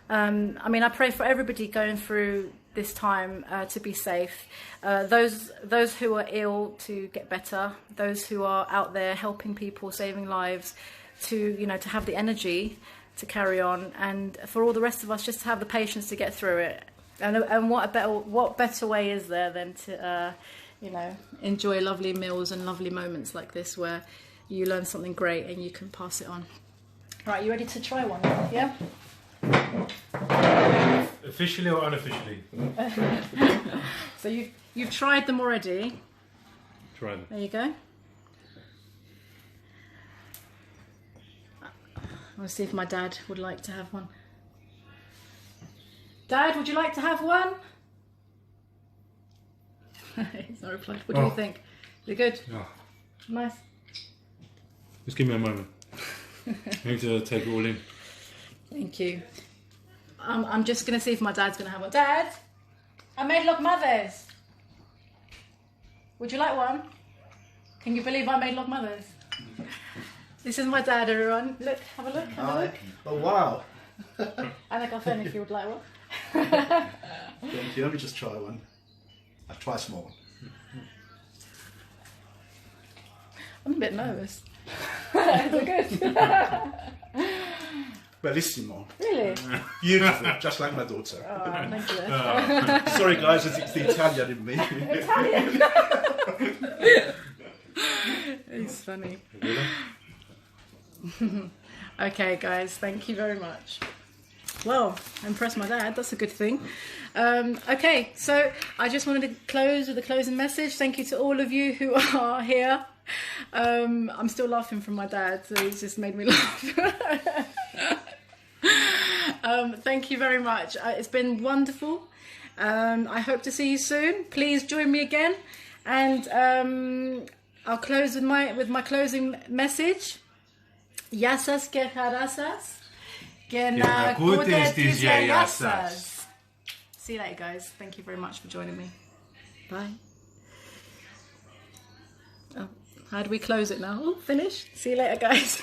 [SPEAKER 1] I mean, I pray for everybody going through this time to be safe. Those who are ill to get better. Those who are out there helping people, saving lives, to, you know, to have the energy to carry on, and for all the rest of us just to have the patience to get through it. And what better way is there than to you know, enjoy lovely meals and lovely moments like this where you learn something great and you can pass it on. Right, you ready to try one? Yeah?
[SPEAKER 2] Officially or unofficially?
[SPEAKER 1] So you've tried them already.
[SPEAKER 2] Try them.
[SPEAKER 1] There you go. I'll see if my dad would like to have one. Dad, would you like to have one? He's not replied. What do you think? Is it good?
[SPEAKER 2] Oh.
[SPEAKER 1] Nice.
[SPEAKER 2] Just give me a moment. I need to take it all in.
[SPEAKER 1] Thank you. I'm just going to see if my dad's going to have one. Dad, I made log mothers. Would you like one? Can you believe I made log mothers? This is my dad, everyone. Look, have a look, have a look.
[SPEAKER 4] Oh, wow.
[SPEAKER 1] And a coffin if you would like one.
[SPEAKER 4] Thank you. Let me just try one. I'll try a small one.
[SPEAKER 1] I'm a bit nervous. Is it good?
[SPEAKER 4] Bellissimo.
[SPEAKER 1] Really?
[SPEAKER 4] Beautiful, just like my daughter.
[SPEAKER 1] Oh, thank you.
[SPEAKER 4] Sorry guys, it's the Italian in me.
[SPEAKER 1] Italian. It's funny. Okay, guys, thank you very much. Well, I impressed my dad. That's a good thing. Okay, so I just wanted to close with a closing message. Thank you to all of you who are here. I'm still laughing from my dad, so he's just made me laugh. Thank you very much. It's been wonderful. I hope to see you soon. Please join me again, and I'll close with my closing message. Yasas ke harasas, ke na kutes yasas. See you later, guys. Thank you very much for joining me. Bye. Oh, how do we close it now? Oh, finished. See you later, guys.